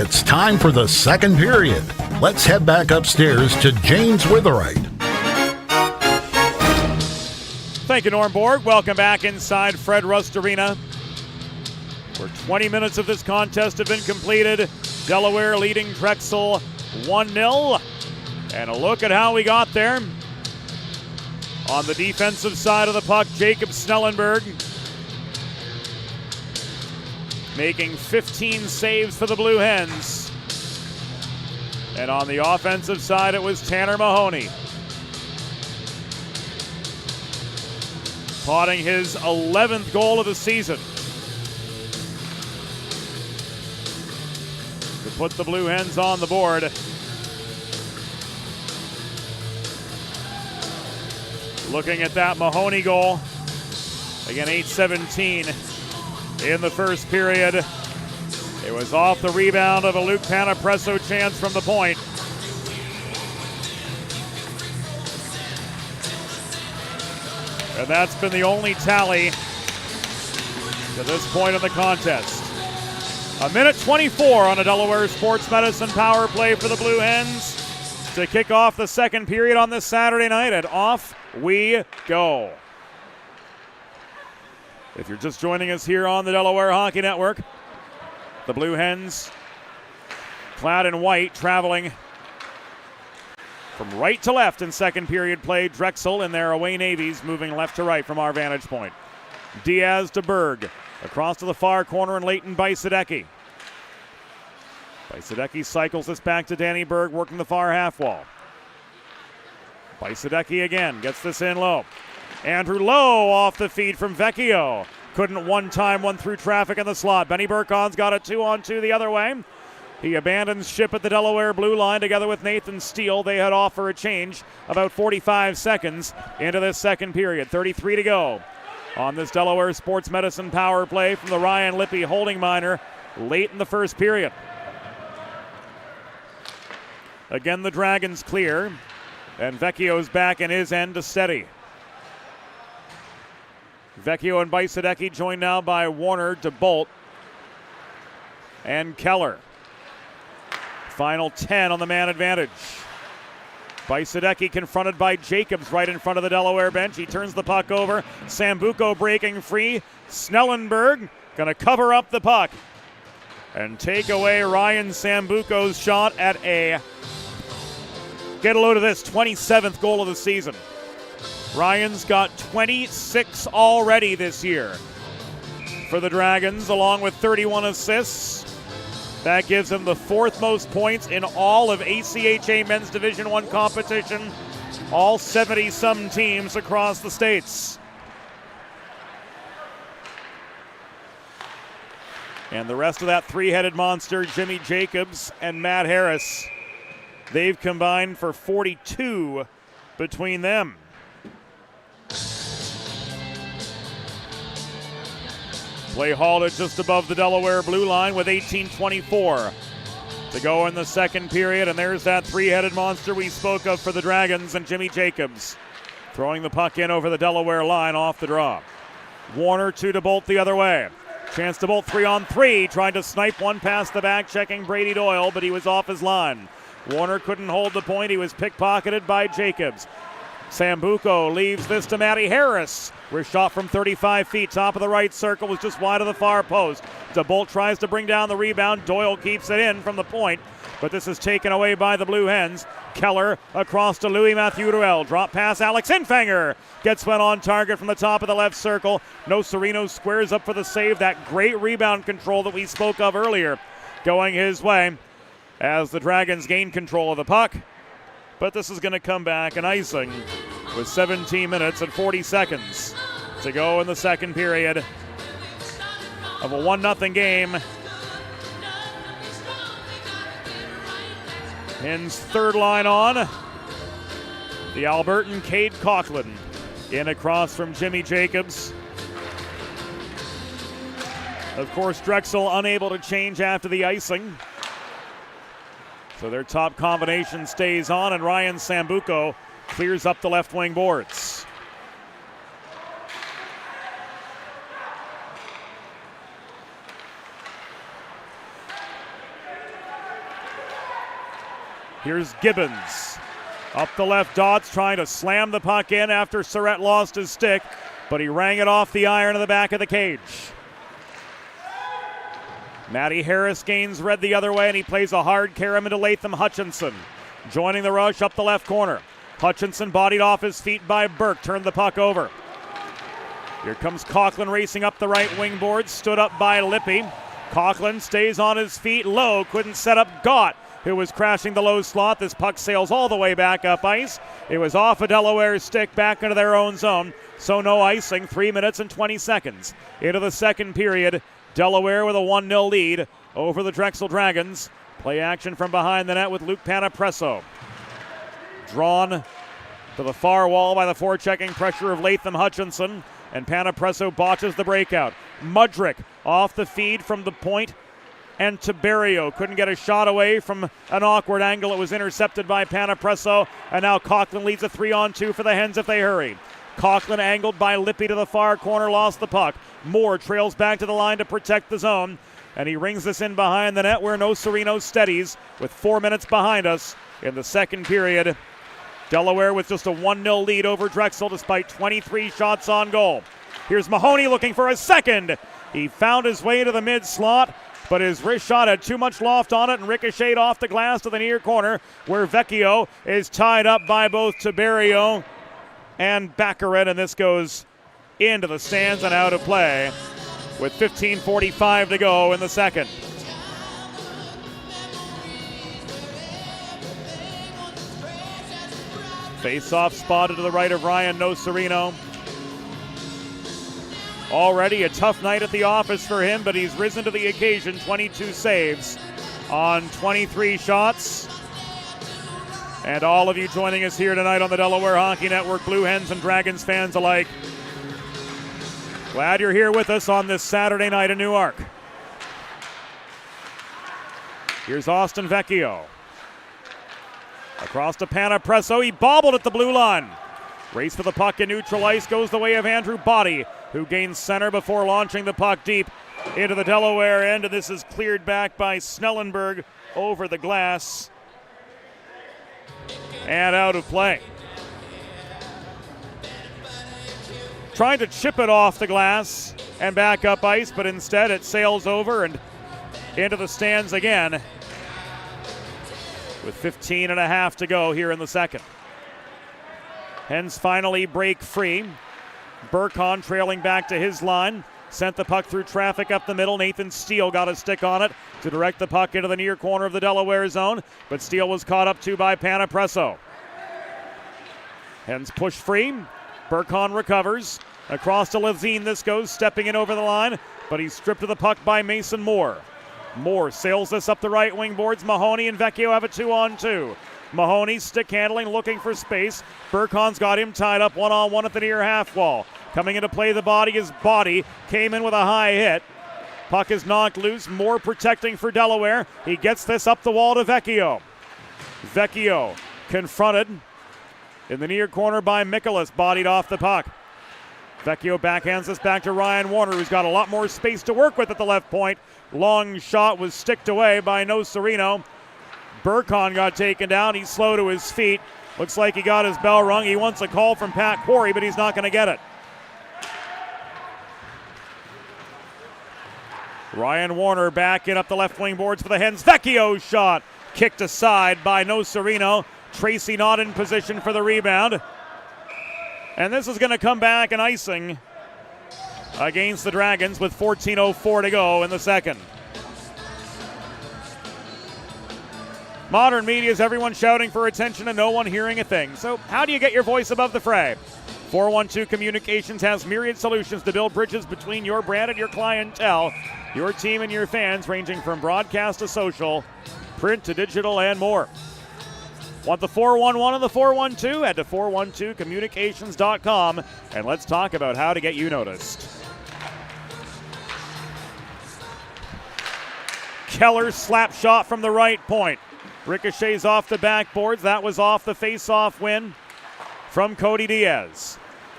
It's time for the second period. Let's head back upstairs to James Witherite. Thank you, Norm Borg. Welcome back inside Fred Rust Arena, where 20 minutes of this contest have been completed. Delaware leading Drexel 1-0. And a look at how we got there. On the defensive side of the puck, Jacob Snellenberg making 15 saves for the Blue Hens. And on the offensive side, it was Tanner Mahoney, potting his 11th goal of the season to put the Blue Hens on the board. Looking at that Mahoney goal, again 8:17 in the first period. It was off the rebound of a Luke Panapresso chance from the point. And that's been the only tally to this point in the contest. A minute 24 on a Delaware Sports Medicine power play for the Blue Hens to kick off the second period on this Saturday night, and off we go. If you're just joining us here on the Delaware Hockey Network, the Blue Hens, clad in white, traveling from right to left in second period play. Drexel and their away navies moving left to right from our vantage point. Diaz to Berg, across to the far corner, and Leighton Bajsadecki. Bajsadecki cycles this back to Danny Berg, working the far half wall. Bajsadecki again gets this in low. Andrew Lowe off the feed from Vecchio. Couldn't one through traffic in the slot. Benny Burkon's got a 2-on-2 the other way. He abandons ship at the Delaware blue line together with Nathan Steele. They head off for a change about 45 seconds into this second period. 33 to go on this Delaware Sports Medicine power play from the Ryan Lippy holding minor late in the first period. Again, the Dragons clear, and Vecchio's back in his end to steady. Vecchio and Bajsadecki joined now by Warner, DeBolt, and Keller. Final 10 on the man advantage. Bajsadecki confronted by Jacobs right in front of the Delaware bench. He turns the puck over. Sambuco breaking free. Snellenberg going to cover up the puck and take away Ryan Sambuco's shot at a, get a load of this, 27th goal of the season. Ryan's got 26 already this year for the Dragons, along with 31 assists. That gives him the fourth most points in all of ACHA Men's Division I competition, all 70-some teams across the states. And the rest of that three-headed monster, Jimmy Jacobs and Matt Harris, they've combined for 42 between them. Play halted just above the Delaware blue line with 18:24 to go in the second period. And there's that three-headed monster we spoke of for the Dragons, and Jimmy Jacobs throwing the puck in over the Delaware line off the draw. Warner to DeBolt the other way. Chance to Bolt 3-on-3, trying to snipe one past the back, checking Brady Doyle, but he was off his line. Warner couldn't hold the point. He was pickpocketed by Jacobs. Sambuco leaves this to Matty Harris. We're shot from 35 feet. Top of the right circle was just wide of the far post. DeBolt tries to bring down the rebound. Doyle keeps it in from the point, but this is taken away by the Blue Hens. Keller across to Louis Mathieu Ruel. Drop pass, Alex Infanger gets one on target from the top of the left circle. No Sereno squares up for the save. That great rebound control that we spoke of earlier going his way as the Dragons gain control of the puck. But this is going to come back and icing with 17 minutes and 40 seconds to go in the second period of a 1-0 game. Hens third line on. The Albertan Cade Coughlin in across from Jimmy Jacobs. Of course, Drexel unable to change after the icing. So their top combination stays on, and Ryan Sambuco clears up the left wing boards. Here's Gibbons. Up the left, Dodds trying to slam the puck in after Surratt lost his stick, but he rang it off the iron in the back of the cage. Matty Harris gains red the other way, and he plays a hard carom into Latham Hutchinson. Joining the rush up the left corner. Hutchinson bodied off his feet by Burke, turned the puck over. Here comes Coughlin racing up the right wing board, stood up by Lippy. Coughlin stays on his feet low, couldn't set up Gott, who was crashing the low slot. This puck sails all the way back up ice. It was off a Delaware's stick back into their own zone, so no icing. 3 minutes and 20 seconds into the second period. Delaware with a 1-0 lead over the Drexel Dragons. Play action from behind the net with Luke Panapresso. Drawn to the far wall by the forechecking pressure of Latham Hutchinson, and Panapresso botches the breakout. Mudrick off the feed from the point, and Tiberio couldn't get a shot away from an awkward angle. It was intercepted by Panapresso, and now Coughlin leads a 3-on-2 for the Hens if they hurry. Coughlin angled by Lippy to the far corner, lost the puck. Moore trails back to the line to protect the zone, and he rings this in behind the net where Nocerino steadies with 4 minutes behind us in the second period. Delaware with just a 1-0 lead over Drexel despite 23 shots on goal. Here's Mahoney looking for a second. He found his way to the mid slot, but his wrist shot had too much loft on it and ricocheted off the glass to the near corner where Vecchio is tied up by both Tiberio and Baccarat, and this goes into the stands and out of play with 15:45 to go in the second. Face-off spotted to the right of Ryan Nocerino. Already a tough night at the office for him, but he's risen to the occasion. 22 saves on 23 shots. And all of you joining us here tonight on the Delaware Hockey Network, Blue Hens and Dragons fans alike, glad you're here with us on this Saturday night in Newark. Here's Austin Vecchio. Across to Panapresso, he bobbled at the blue line. Race for the puck in neutral ice goes the way of Andrew Body, who gains center before launching the puck deep into the Delaware end, and this is cleared back by Snellenberg over the glass and out of play. Trying to chip it off the glass and back up ice, but instead it sails over and into the stands again with 15 and a half to go here in the second. Hens finally break free. Burkhan trailing back to his line. Sent the puck through traffic up the middle. Nathan Steele got a stick on it to direct the puck into the near corner of the Delaware zone, but Steele was caught up to by Panapresso. Hens push free. Burkhan recovers. Across to Levine this goes, stepping in over the line, but he's stripped of the puck by Mason Moore. Moore sails this up the right wing boards. Mahoney and Vecchio have a 2-on-2. Mahoney stick handling, looking for space. Burkhan's got him tied up one-on-one at the near half wall. Coming into play, the body is Body. Came in with a high hit. Puck is knocked loose. Moore protecting for Delaware. He gets this up the wall to Vecchio. Vecchio confronted in the near corner by Mikolas. Bodied off the puck. Vecchio backhands this back to Ryan Warner, who's got a lot more space to work with at the left point. Long shot was sticked away by Nocerino. Burkhan got taken down. He's slow to his feet. Looks like he got his bell rung. He wants a call from Pat Quarry, but he's not going to get it. Ryan Warner back in up the left wing boards for the Hens. Vecchio's shot kicked aside by Nocerino. Tracy not in position for the rebound. And this is going to come back and icing against the Dragons with 14:04 to go in the second. Modern media is everyone shouting for attention and no one hearing a thing. So how do you get your voice above the fray? 412 Communications has myriad solutions to build bridges between your brand and your clientele, your team and your fans, ranging from broadcast to social, print to digital, and more. Want the 411 and the 412? Head to 412communications.com and let's talk about how to get you noticed. Keller slap shot from the right point. Ricochets off the backboards. That was off the face-off win from Cody Diaz.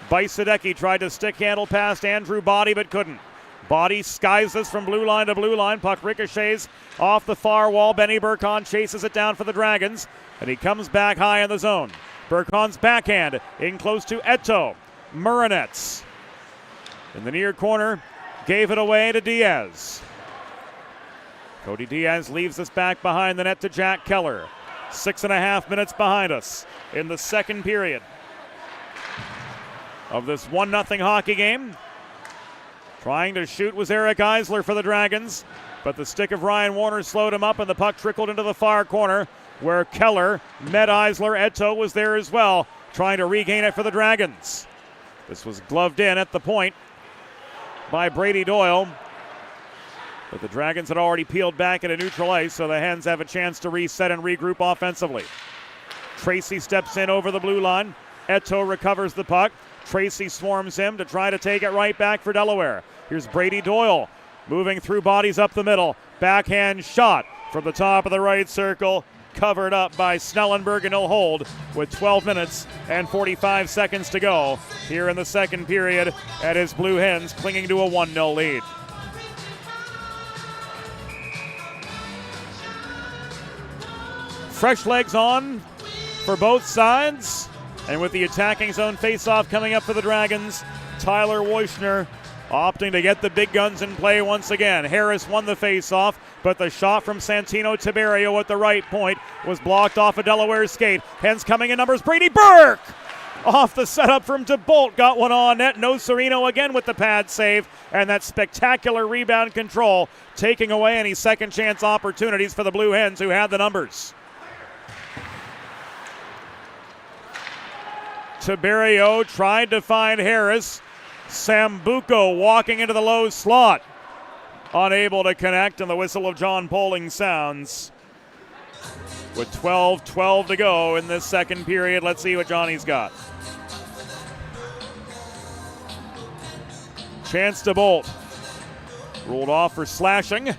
Bajsadecki tried to stick handle past Andrew Body but couldn't. Body skies this from blue line to blue line. Puck ricochets off the far wall. Benny Burkon chases it down for the Dragons, and he comes back high in the zone. Burkon's backhand in close to Eto. Murinets in the near corner gave it away to Diaz. Cody Diaz leaves this back behind the net to Jack Keller. 6.5 minutes behind us in the second period of this 1-0 hockey game. Trying to shoot was Eric Eisler for the Dragons, but the stick of Ryan Warner slowed him up and the puck trickled into the far corner where Keller met Eisler. Eto was there as well, trying to regain it for the Dragons. This was gloved in at the point by Brady Doyle, but the Dragons had already peeled back into neutral ice, so the Hens have a chance to reset and regroup offensively. Tracy steps in over the blue line. Eto recovers the puck. Tracy swarms him to try to take it right back for Delaware. Here's Brady Doyle moving through bodies up the middle. Backhand shot from the top of the right circle, covered up by Snellenberg, and he'll hold with 12 minutes and 45 seconds to go here in the second period, and his Blue Hens clinging to a 1-0 lead. Fresh legs on for both sides. And with the attacking zone faceoff coming up for the Dragons, Tyler Woischner opting to get the big guns in play once again. Harris won the faceoff, but the shot from Santino Tiberio at the right point was blocked off a Delaware skate. Hens coming in numbers. Brady Burke off the setup from DeBolt. Got one on net. No Serino again with the pad save. And that spectacular rebound control, taking away any second chance opportunities for the Blue Hens, who had the numbers. Tiberio tried to find Harris. Sambuco walking into the low slot. Unable to connect, and the whistle of John Poling sounds. With 12:12 to go in this second period, let's see what Johnny's got. Chance to Bolt. Ruled off for slashing.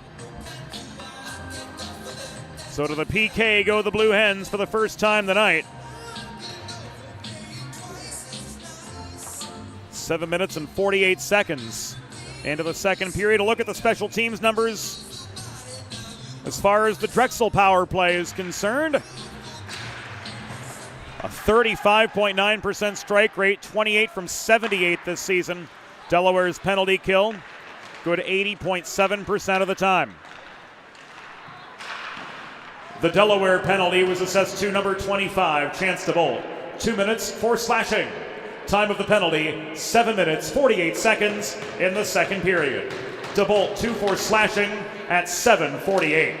So to the PK go the Blue Hens for the first time tonight. 7 minutes and 48 seconds into the second period. A look at the special teams numbers as far as the Drexel power play is concerned. A 35.9% strike rate, 28 from 78 this season. Delaware's penalty kill, good 80.7% of the time. The Delaware penalty was assessed to number 25, Chance to Bolt. 2 minutes for slashing. Time of the penalty, 7 minutes, 48 seconds in the second period. DeBolt 2 for slashing at 7:48.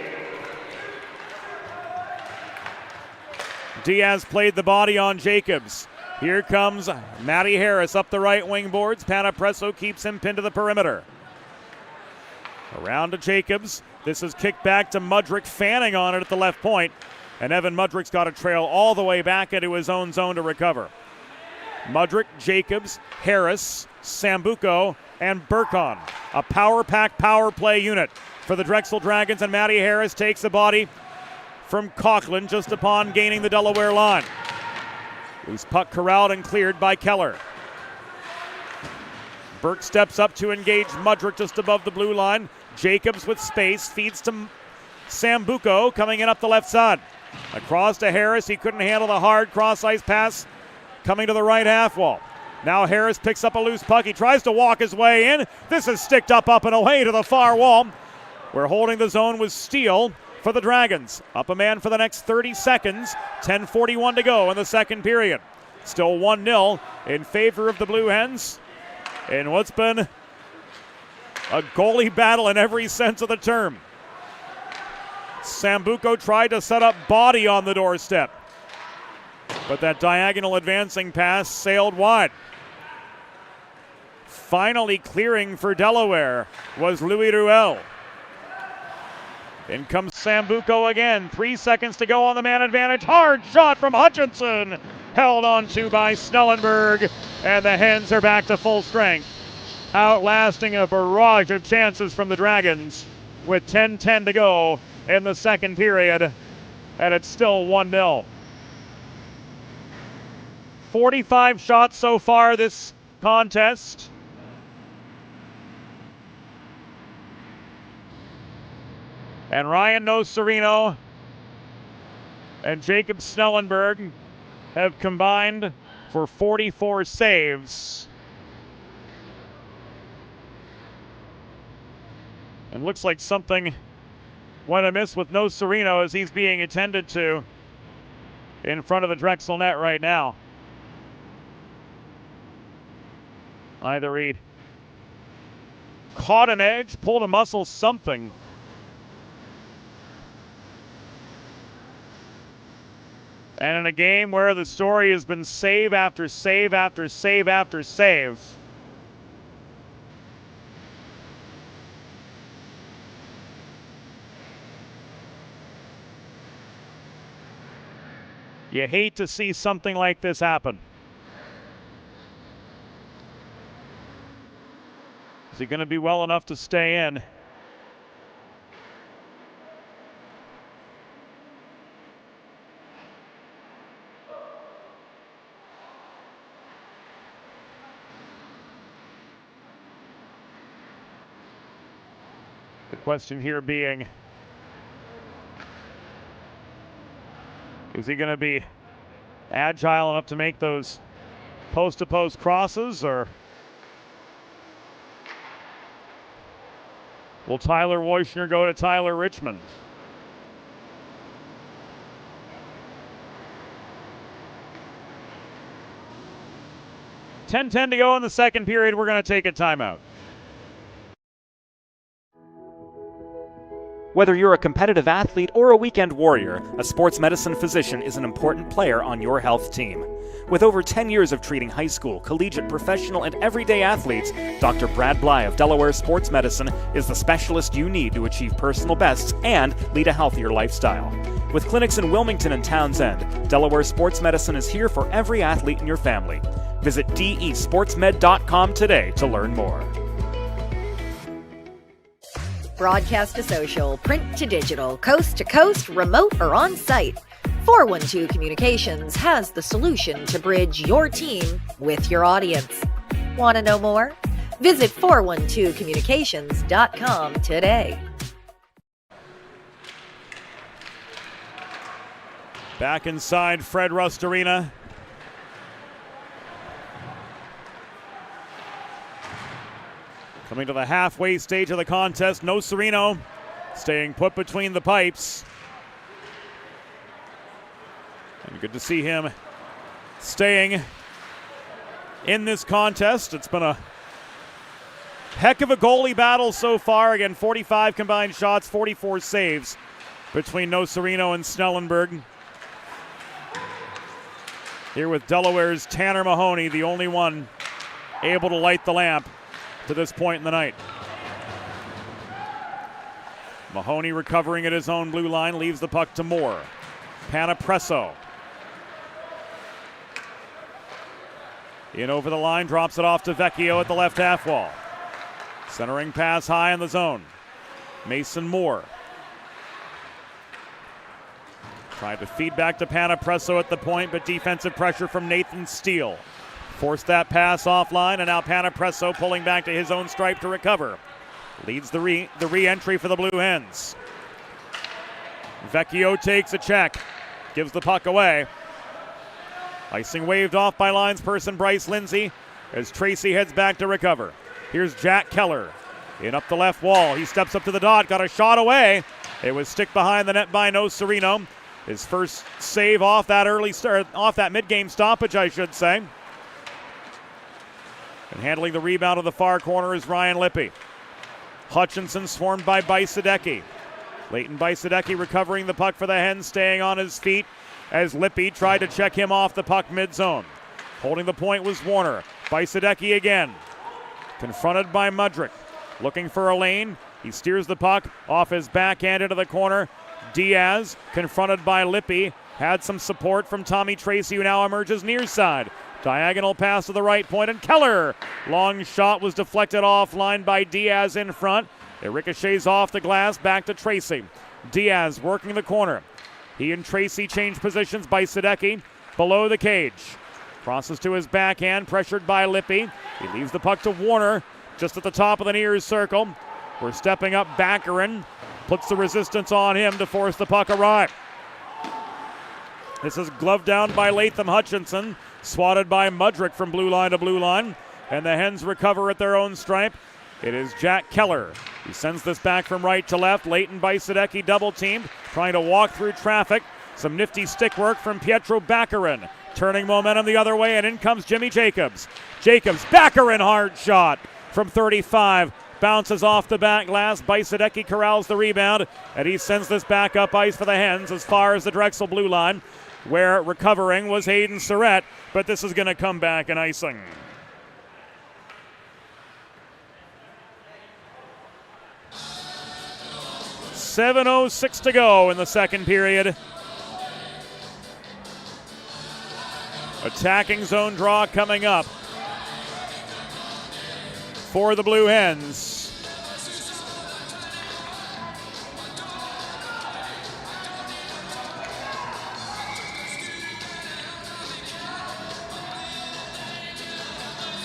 Diaz played the body on Jacobs. Here comes Matty Harris up the right wing boards. Panapresso keeps him pinned to the perimeter. Around to Jacobs. This is kicked back to Mudrick, fanning on it at the left point. And Evan Mudrick's got to trail all the way back into his own zone to recover. Mudrick, Jacobs, Harris, Sambuco, and Burkon. A power-packed power play unit for the Drexel Dragons, and Matty Harris takes the body from Coughlin just upon gaining the Delaware line. Loose puck corralled and cleared by Keller. Burke steps up to engage Mudrick just above the blue line. Jacobs with space, feeds to Sambuco coming in up the left side. Across to Harris, he couldn't handle the hard cross-ice pass coming to the right half wall. Now Harris picks up a loose puck. He tries to walk his way in. This is sticked up and away to the far wall, where holding the zone was Steele for the Dragons. Up a man for the next 30 seconds. 10:41 to go in the second period. Still 1-0 in favor of the Blue Hens in what's been a goalie battle in every sense of the term. Sambuco tried to set up body on the doorstep, but that diagonal advancing pass sailed wide. Finally clearing for Delaware was Louis Ruel. In comes Sambuco again. 3 seconds to go on the man advantage. Hard shot from Hutchinson. Held on to by Snellenberg. And the Hens are back to full strength, outlasting a barrage of chances from the Dragons with 10:10 to go in the second period. And it's still 1-0. 45 shots so far this contest. And Ryan Nocerino and Jacob Snellenberg have combined for 44 saves. And looks like something went amiss with Nocerino as he's being attended to in front of the Drexel net right now. Either he caught an edge, pulled a muscle, something. And in a game where the story has been save after save after save after save, you hate to see something like this happen. Is he going to be well enough to stay in? The question here being, is he going to be agile enough to make those post-to-post crosses, or will Tyler Wojcner go to Tyler Richmond? .10 to go in the second period. We're going to take a timeout. Whether you're a competitive athlete or a weekend warrior, a sports medicine physician is an important player on your health team. With over 10 years of treating high school, collegiate, professional, and everyday athletes, Dr. Brad Bly of Delaware Sports Medicine is the specialist you need to achieve personal bests and lead a healthier lifestyle. With clinics in Wilmington and Townsend, Delaware Sports Medicine is here for every athlete in your family. Visit desportsmed.com today to learn more. Broadcast to social, print to digital, coast to coast, remote or on site. 412 Communications has the solution to bridge your team with your audience. Want to know more? Visit 412communications.com today. Back inside Fred Rust Arena. Coming to the halfway stage of the contest, Nocerino staying put between the pipes. And good to see him staying in this contest. It's been a heck of a goalie battle so far. Again, 45 combined shots, 44 saves between Nocerino and Snellenberg. Here with Delaware's Tanner Mahoney, the only one able to light the lamp to this point in the night. Mahoney recovering at his own blue line, leaves the puck to Moore. Panapresso. In over the line, drops it off to Vecchio at the left half wall. Centering pass high in the zone. Mason Moore. Tried to feed back to Panapresso at the point, but defensive pressure from Nathan Steele. Forced that pass offline, and now Panapresso pulling back to his own stripe to recover. Leads the re-entry for the Blue Hens. Vecchio takes a check, gives the puck away. Icing waved off by linesperson Bryce Lindsay as Tracy heads back to recover. Here's Jack Keller in up the left wall. He steps up to the dot, got a shot away. It was stick behind the net by Nocerino. His first save off that early start, off that mid-game stoppage, I should say. And handling the rebound of the far corner is Ryan Lippy. Hutchinson swarmed by Bajsadecki. Leighton Bajsadecki recovering the puck for the Hens, staying on his feet as Lippy tried to check him off the puck mid-zone. Holding the point was Warner. Bajsadecki again. Confronted by Mudrick. Looking for a lane. He steers the puck off his backhand into the corner. Diaz, confronted by Lippy, had some support from Tommy Tracy, who now emerges near side. Diagonal pass to the right point, and Keller. Long shot was deflected offline by Diaz in front. It ricochets off the glass, back to Tracy. Diaz working the corner. He and Tracy change positions by Sadecki below the cage. Crosses to his backhand, pressured by Lippy. He leaves the puck to Warner, just at the top of the near circle. We're stepping up Baccarin. puts the resistance on him to force the puck awry. This is gloved down by Latham Hutchinson, swatted by Mudrick from blue line to blue line, and the Hens recover at their own stripe. It is Jack Keller. He sends this back from right to left. Leighton Bajsadecki double-teamed, trying to walk through traffic. Some nifty stick work from Pietro Baccarin, turning momentum the other way, and in comes Jimmy Jacobs. Baccarin, hard shot from 35. Bounces off the back glass. Bajsadecki corrals the rebound, and he sends this back up ice for the Hens as far as the Drexel blue line, where recovering was Hayden Surratt, but this is going to come back in icing. .7:06 to go in the second period. Attacking zone draw coming up for the Blue Hens.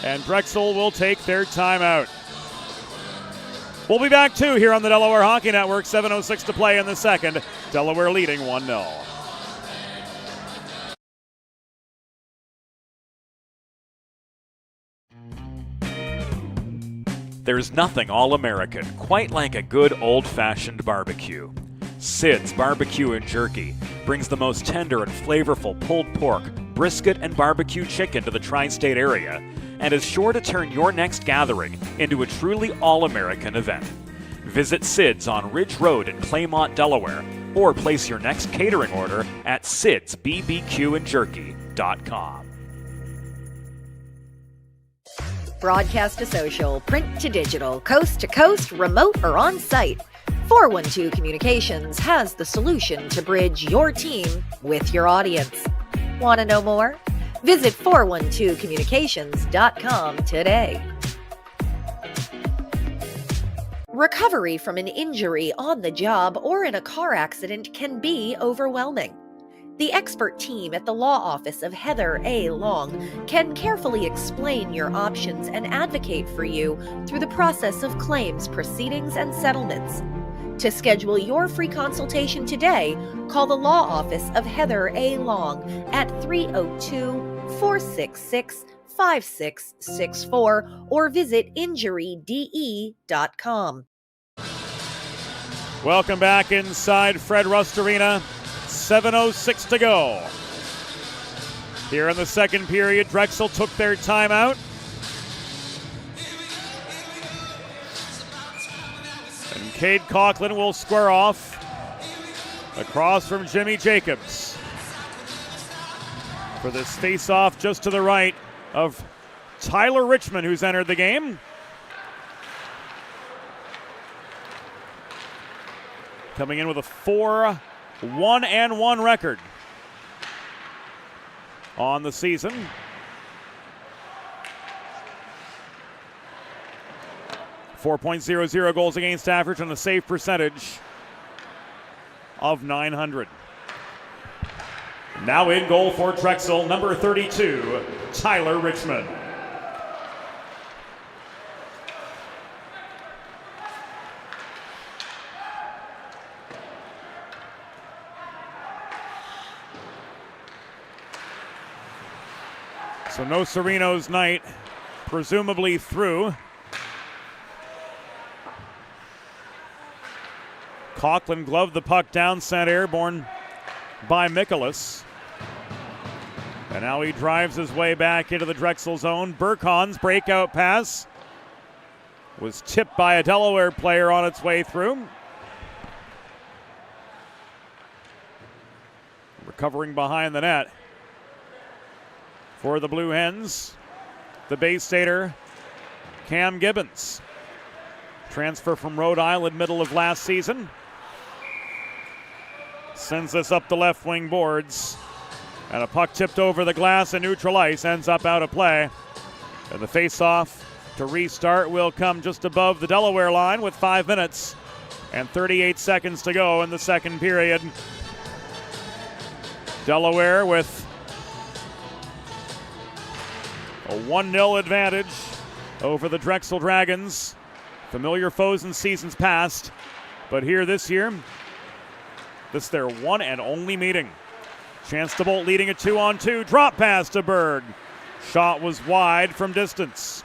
And Drexel will take their timeout. We'll be back too here on the Delaware Hockey Network. 7:06 to play in the second. Delaware leading 1-0. There's nothing all-American quite like a good old-fashioned barbecue. Sid's Barbecue and Jerky brings the most tender and flavorful pulled pork, brisket, and barbecue chicken to the tri-state area and is sure to turn your next gathering into a truly all-American event. Visit Sid's on Ridge Road in Claymont, Delaware, or place your next catering order at sidsbbqandjerky.com. Broadcast to social, print to digital, coast to coast, remote or on site. 412 Communications has the solution to bridge your team with your audience. Want to know more? Visit 412communications.com today. Recovery from an injury on the job or in a car accident can be overwhelming. The expert team at the law office of Heather A. Long can carefully explain your options and advocate for you through the process of claims, proceedings, and settlements. To schedule your free consultation today, call the law office of Heather A. Long at 302-466-5664 or visit injuryde.com. Welcome back inside Fred Rust Arena. 7:06 to go. Here in the second period, Drexel took their timeout. And Cade Coughlin will square off across from Jimmy Jacobs for this face-off just to the right of Tyler Richmond, who's entered the game. Coming in with a 4-1-1 record on the season. .00 goals against average and a save percentage of .900. Now in goal for Drexel, number 32, Tyler Richmond. So no Sereno's night, presumably through. Coughlin gloved the puck down, sent airborne by Mikolas. And now he drives his way back into the Drexel zone. Burkhan's breakout pass was tipped by a Delaware player on its way through. Recovering behind the net for the Blue Hens, the Bay Stater, Cam Gibbons. Transfer from Rhode Island middle of last season. Sends this up the left wing boards. And a puck tipped over the glass and neutral ice ends up out of play. And the face-off to restart will come just above the Delaware line with 5 minutes and 38 seconds to go in the second period. Delaware with a 1-0 advantage over the Drexel Dragons. Familiar foes in seasons past, But here this year, this is their one and only meeting. Chance to Bolt leading a 2-on-2. Drop pass to Berg. Shot was wide from distance.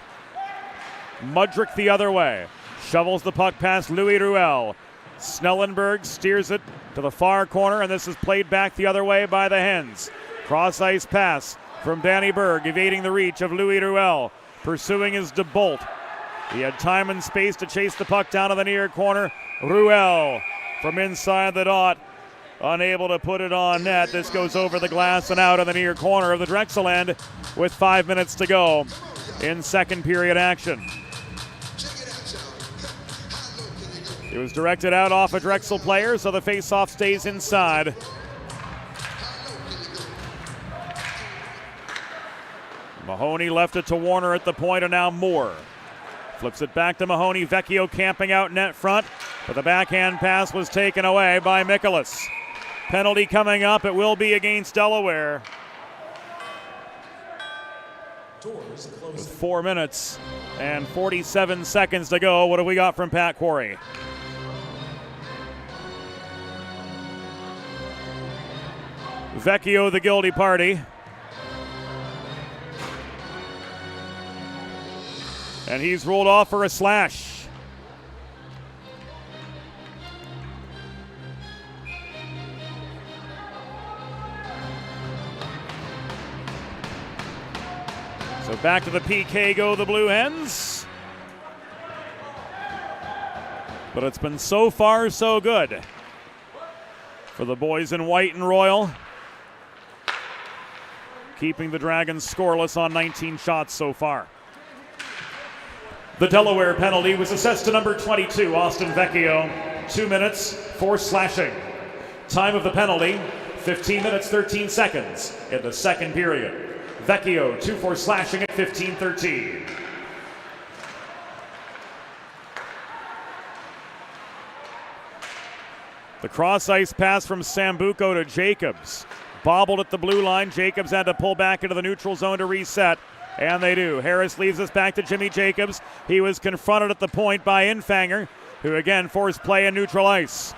Mudrick the other way. Shovels the puck past Louis Ruel. Snellenberg steers it to the far corner, and this is played back the other way by the Hens. Cross ice pass from Danny Berg, evading the reach of Louis Ruel. Pursuing is DeBolt. He had time and space to chase the puck down to the near corner. Ruel from inside the dot, unable to put it on net. This goes over the glass and out in the near corner of the Drexel end with 5 minutes to go in second period action. It was directed out off a Drexel player, so the faceoff stays inside. Mahoney left it to Warner at the point, and now Moore flips it back to Mahoney. Vecchio camping out net front, but the backhand pass was taken away by Mikolas. Penalty coming up. It will be against Delaware. With 4 minutes and 47 seconds to go, what have we got from Pat Quarry? Vecchio, the guilty party. And he's ruled off for a slash. So back to the PK go the Blue Hens. But it's been so far so good for the boys in white and royal, keeping the Dragons scoreless on 19 shots so far. The Delaware penalty was assessed to number 22, Austin Vecchio. 2 minutes for slashing. Time of the penalty, 15 minutes, 13 seconds in the second period. Vecchio, 2 for slashing at 15-13. The cross-ice pass from Sambuco to Jacobs. Bobbled at the blue line. Jacobs had to pull back into the neutral zone to reset. And they do. Harris leaves us back to Jimmy Jacobs. He was confronted at the point by Infanger, who again forced play in neutral ice.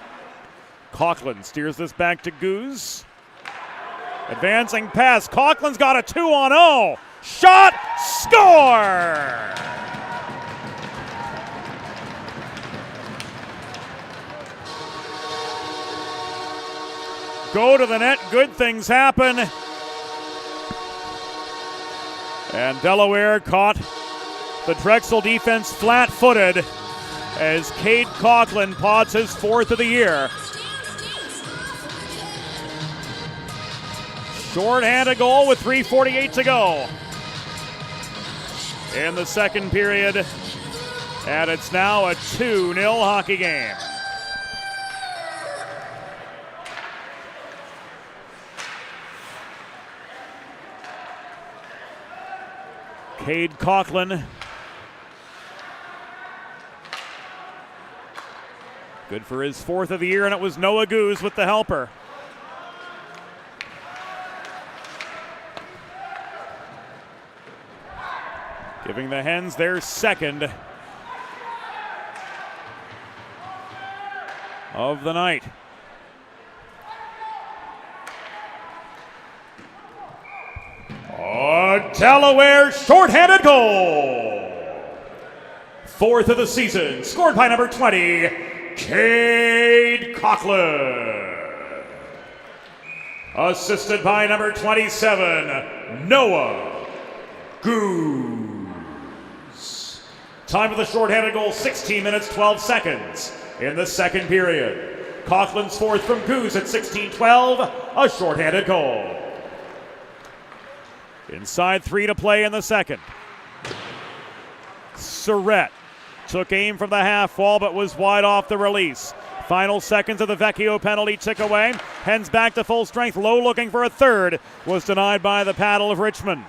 Coughlin steers this back to Goose. Advancing pass. Coughlin's got a 2-on-0. Shot, score! Go to the net, good things happen. And Delaware caught the Drexel defense flat-footed as Cade Coughlin pods his 4th of the year. Short-handed goal with 3:48 to go in the second period. And it's now a 2-0 hockey game. Cade Coughlin. Good for his 4th of the year, and it was Noah Goose with the helper. Giving the Hens their second of the night. Delaware shorthanded goal. 4th of the season, scored by number 20, Cade Coughlin. Assisted by number 27, Noah Goose. Time of the shorthanded goal, 16 minutes, 12 seconds in the second period. Coughlin's 4th from Goose at 16-12, a shorthanded goal. Inside 3 to play in the second. Surrett took aim from the half wall but was wide off the release. Final seconds of the Vecchio penalty tick away. Hens back to full strength. Lowe looking for a third. Was denied by the paddle of Richmond.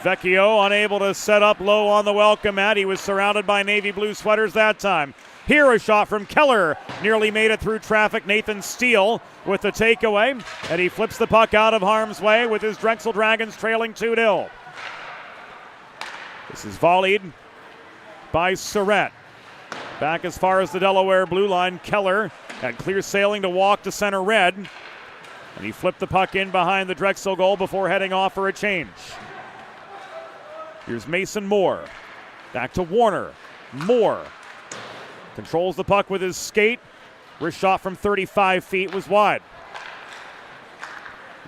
Vecchio unable to set up Lowe on the welcome mat. He was surrounded by navy blue sweaters that time. Here a shot from Keller. Nearly made it through traffic. Nathan Steele with the takeaway. And he flips the puck out of harm's way with his Drexel Dragons trailing 2-0. This is volleyed by Surrett. Back as far as the Delaware blue line, Keller had clear sailing to walk to center red. And he flipped the puck in behind the Drexel goal before heading off for a change. Here's Mason Moore. Back to Warner. Moore controls the puck with his skate. Wrist shot from 35 feet was wide.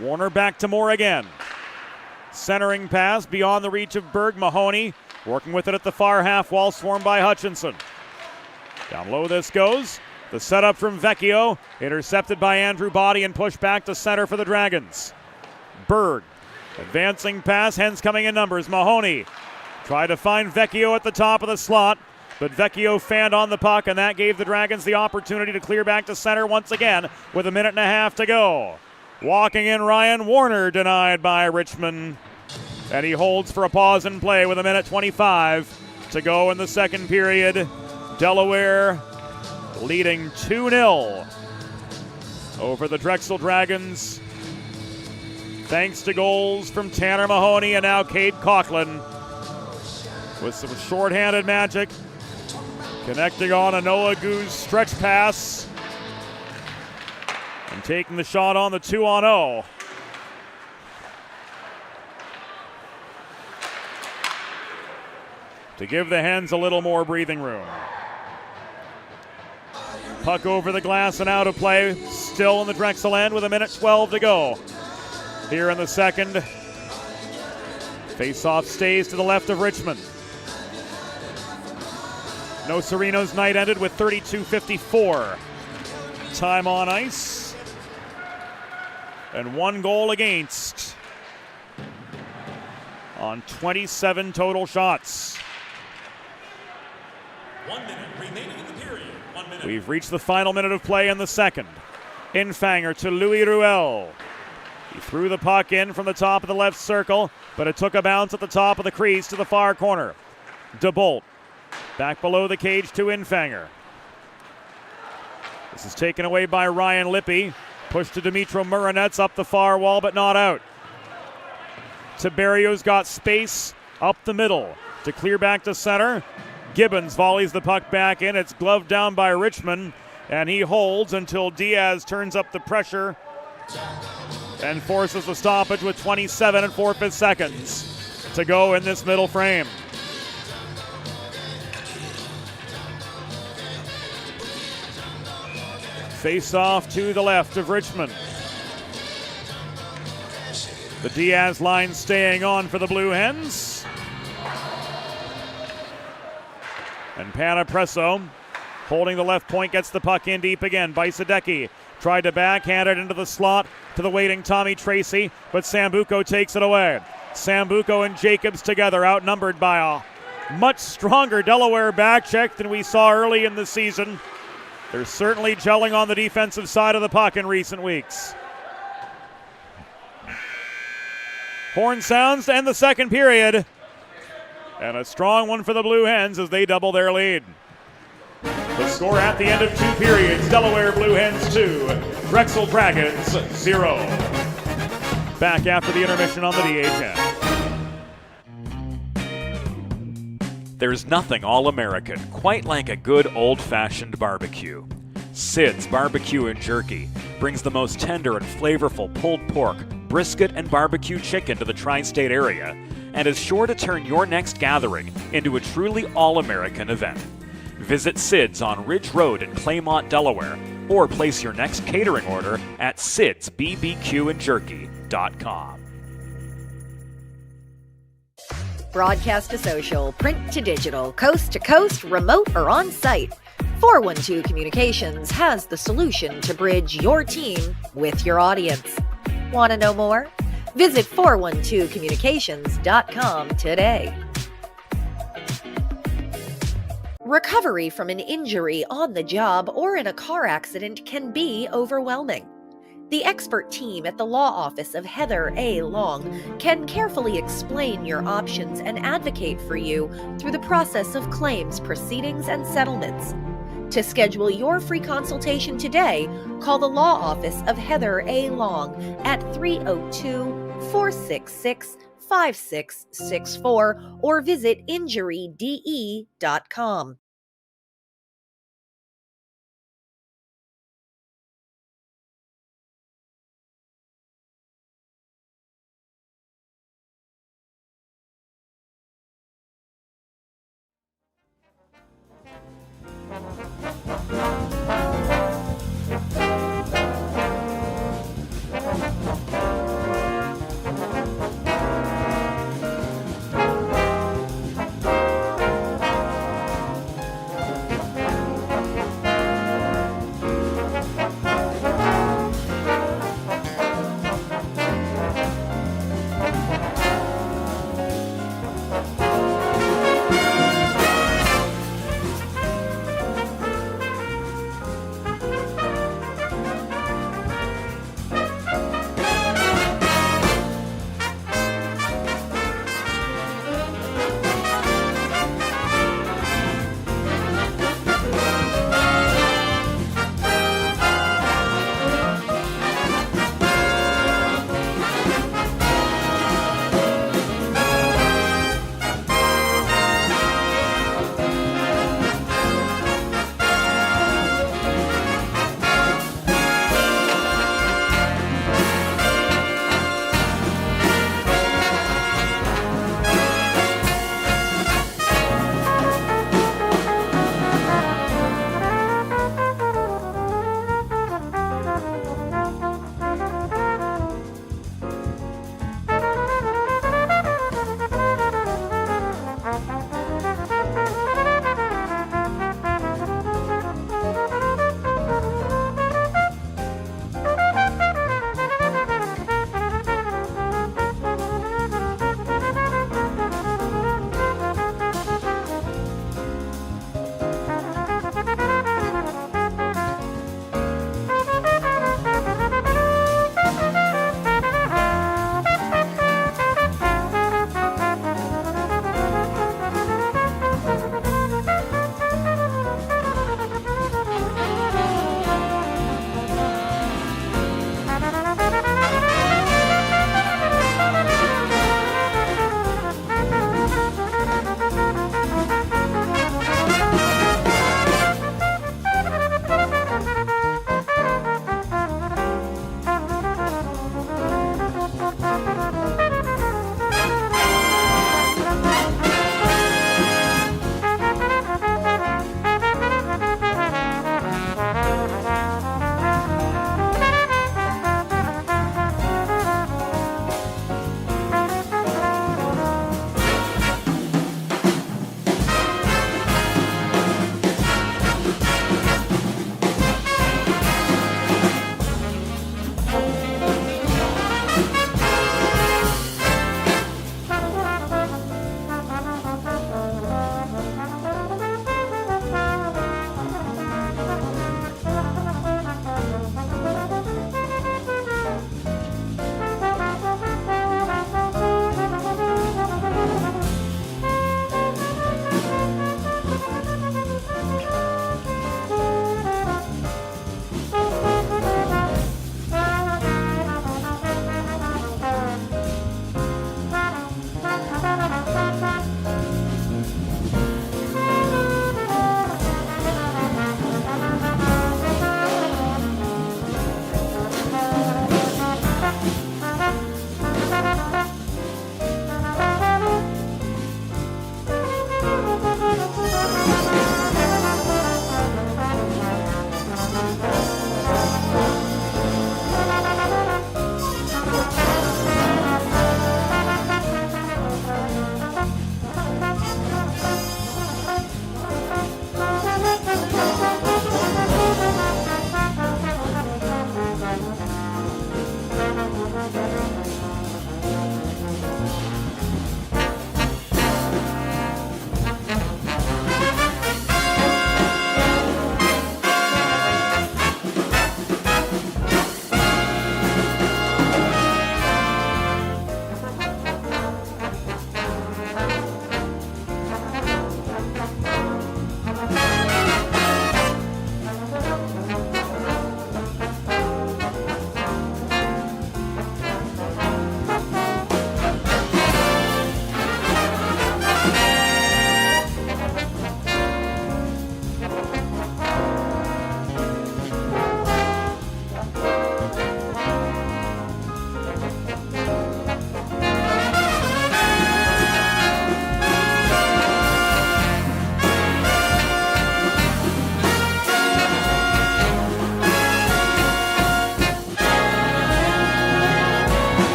Warner back to Moore again. Centering pass beyond the reach of Berg. Mahoney working with it at the far half wall, swarmed by Hutchinson. Down low this goes. The setup from Vecchio, intercepted by Andrew Body and pushed back to center for the Dragons. Berg, advancing pass, hens coming in numbers. Mahoney tried to find Vecchio at the top of the slot, but Vecchio fanned on the puck, and that gave the Dragons the opportunity to clear back to center once again with a minute and a half to go. Walking in Ryan Warner, denied by Richmond, and he holds for a pause in play with a minute 25 to go in the second period. Delaware leading 2-0 over the Drexel Dragons, thanks to goals from Tanner Mahoney and now Cade Coughlin with some shorthanded magic, connecting on a Noah Goose stretch pass and taking the shot on the 2-on-0. To give the Hens a little more breathing room. Puck over the glass and out of play. Still in the Drexel end with a minute 12 to go. Here in the second. Face-off stays to the left of Richmond. No Sereno's night ended with 32:54 time on ice. And 1 goal against on 27 total shots. 1 minute remaining in the period. 1 minute. We've reached the final minute of play in the second. Infanger to Louis Ruel. He threw the puck in from the top of the left circle, but it took a bounce at the top of the crease to the far corner. DeBolt back below the cage to Infanger. This is taken away by Ryan Lippy. Pushed to Dimitro Muranets up the far wall, but not out. Tiberio's got space up the middle to clear back to center. Gibbons volleys the puck back in. It's gloved down by Richmond, and he holds until Diaz turns up the pressure and forces the stoppage with 27 and 4/5 seconds to go in this middle frame. Face off to the left of Richmond. The Diaz line staying on for the Blue Hens. And Panapresso holding the left point, gets the puck in deep again. Bajsadecki tried to backhand it into the slot to the waiting Tommy Tracy, but Sambuco takes it away. Sambuco and Jacobs together, outnumbered by a much stronger Delaware back check than we saw early in the season. They're certainly gelling on the defensive side of the puck in recent weeks. Horn sounds to end the second period. And a strong one for the Blue Hens as they double their lead. The score at the end of 2 periods, Delaware Blue Hens 2, Drexel Dragons 0. Back after the intermission on the DHN. There's nothing all-American quite like a good old-fashioned barbecue. Sid's Barbecue and Jerky brings the most tender and flavorful pulled pork, brisket, and barbecue chicken to the tri-state area, and is sure to turn your next gathering into a truly all-American event. Visit Sid's on Ridge Road in Claymont, Delaware, or place your next catering order at sidsbbqandjerky.com. Broadcast to social, print to digital, coast to coast, remote or on site. 412 Communications has the solution to bridge your team with your audience. Want to know more? Visit 412communications.com today. Recovery from an injury on the job or in a car accident can be overwhelming. The expert team at the law office of Heather A. Long can carefully explain your options and advocate for you through the process of claims, proceedings, and settlements. To schedule your free consultation today, call the law office of Heather A. Long at 302-466-5664 or visit injuryde.com.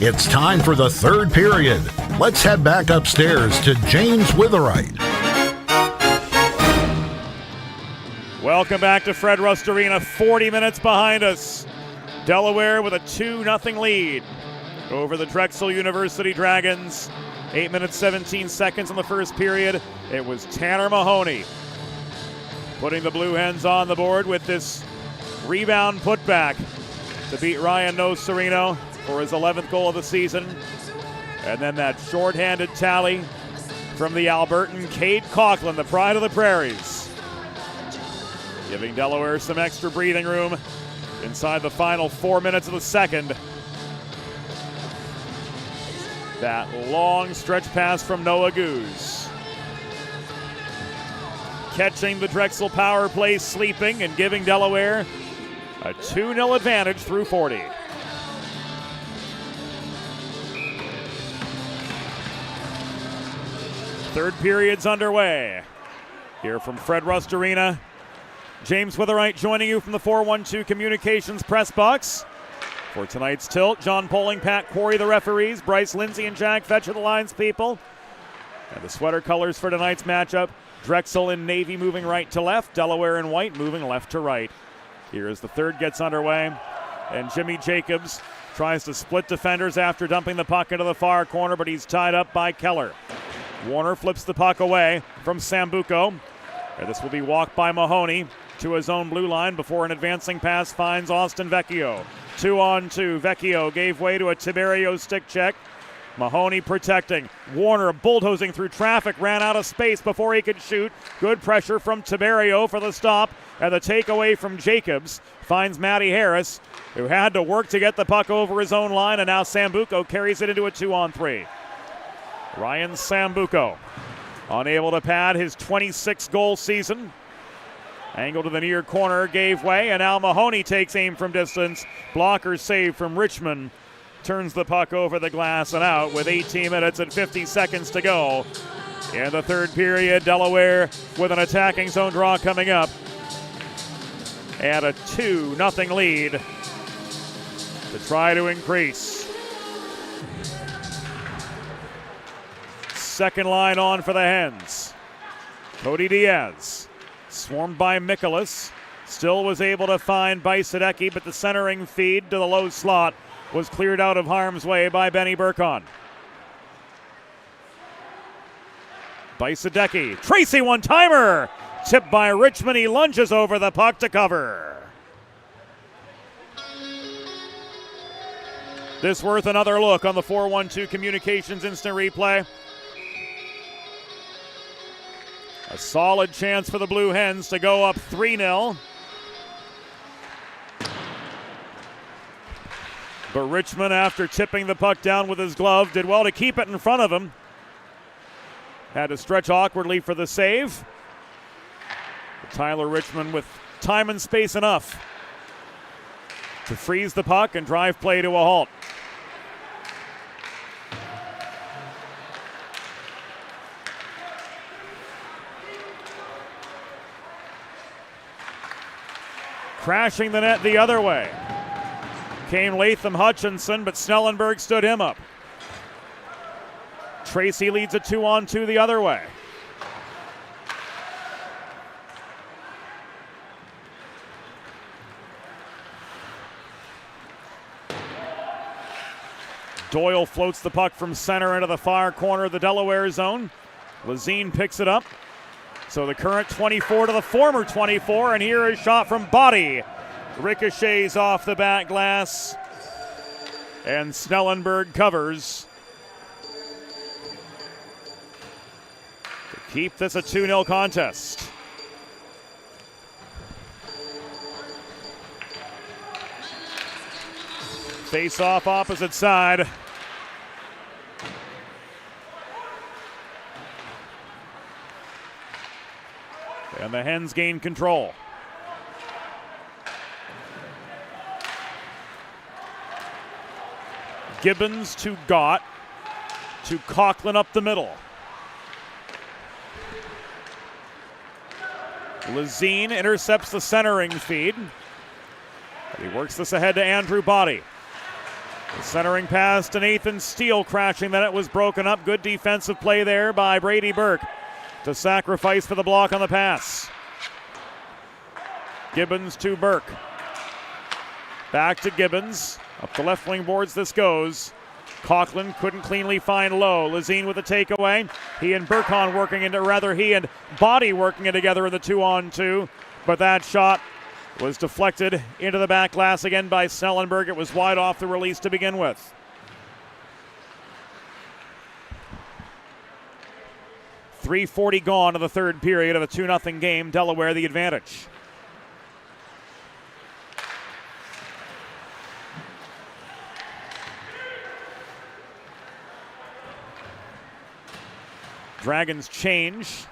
It's time for the third period. Let's head back upstairs to James Witherite. Welcome back to Fred Rust Arena. 40 minutes behind us. Delaware with a 2-0 lead over the Drexel University Dragons. 8 minutes, 17 seconds in the first period. It was Tanner Mahoney putting the Blue Hens on the board with this rebound putback to beat Ryan Nocerino for his 11th goal of the season. And then that shorthanded tally from the Albertan Cade Coughlin, the pride of the Prairies, giving Delaware some extra breathing room inside the final 4 minutes of the second. That long stretch pass from Noah Goose, catching the Drexel power play sleeping and giving Delaware a 2-0 advantage through 40. Third period's underway. Here from Fred Rust Arena, James Witherite joining you from the 412 Communications press box. For tonight's tilt, John Poling, Pat Quarry, the referees, Bryce Lindsay and Jack Fetcher, the lines people. And the sweater colors for tonight's matchup, Drexel in navy moving right to left, Delaware in white moving left to right. Here as the third gets underway, and Jimmy Jacobs tries to split defenders after dumping the puck into the far corner, but he's tied up by Keller. Warner flips the puck away from Sambuco, and this will be walked by Mahoney to his own blue line before an advancing pass finds Austin Vecchio. 2-on-2, Vecchio gave way to a Tiberio stick check. Mahoney protecting. Warner bulldozing through traffic, ran out of space before he could shoot. Good pressure from Tiberio for the stop, and the takeaway from Jacobs finds Matty Harris, who had to work to get the puck over his own line, and now Sambuco carries it into a 2-on-3. Ryan Sambuco, unable to pad his 26th goal season. Angle to the near corner, gave way, and now Mahoney takes aim from distance. Blocker save from Richmond. Turns the puck over the glass and out with 18 minutes and 50 seconds to go. In the third period, Delaware with an attacking zone draw coming up. And a 2-0 lead to try to increase. Second line on for the Hens. Cody Diaz, swarmed by Mikolas, still was able to find Bajsadecki, but the centering feed to the low slot was cleared out of harm's way by Benny Burkon. Bajsadecki, Tracy one-timer, tipped by Richmond. He lunges over the puck to cover. This worth another look on the 412 Communications instant replay. A solid chance for the Blue Hens to go up 3-0. But Richmond, after tipping the puck down with his glove, did well to keep it in front of him. Had to stretch awkwardly for the save. But Tyler Richmond with time and space enough to freeze the puck and drive play to a halt. Crashing the net the other way came Latham Hutchinson, but Snellenberg stood him up. Tracy leads a 2-on-2 the other way. Doyle floats the puck from center into the far corner of the Delaware zone. Lazine picks it up. So the current 24 to the former 24, and here is shot from body. Ricochets off the back glass, and Snellenberg covers to keep this a 2-0 contest. Face off opposite side. And the Hens gain control. Gibbons to Gott, to Coughlin up the middle. Lazine intercepts the centering feed. He works this ahead to Andrew Body. The centering pass to Nathan Steele, crashing. Then it was broken up. Good defensive play there by Brady Burke to sacrifice for the block on the pass. Gibbons to Burke. Back to Gibbons. Up the left wing boards this goes. Coughlin couldn't cleanly find Lowe. Lazine with the takeaway. He and Burkhan working into, rather he and Body working it together in the 2-on-2. But that shot was deflected into the back glass again by Snellenberg. It was wide off the release to begin with. .340 gone in the third period of a 2-0 game. Delaware the advantage. Dragons change.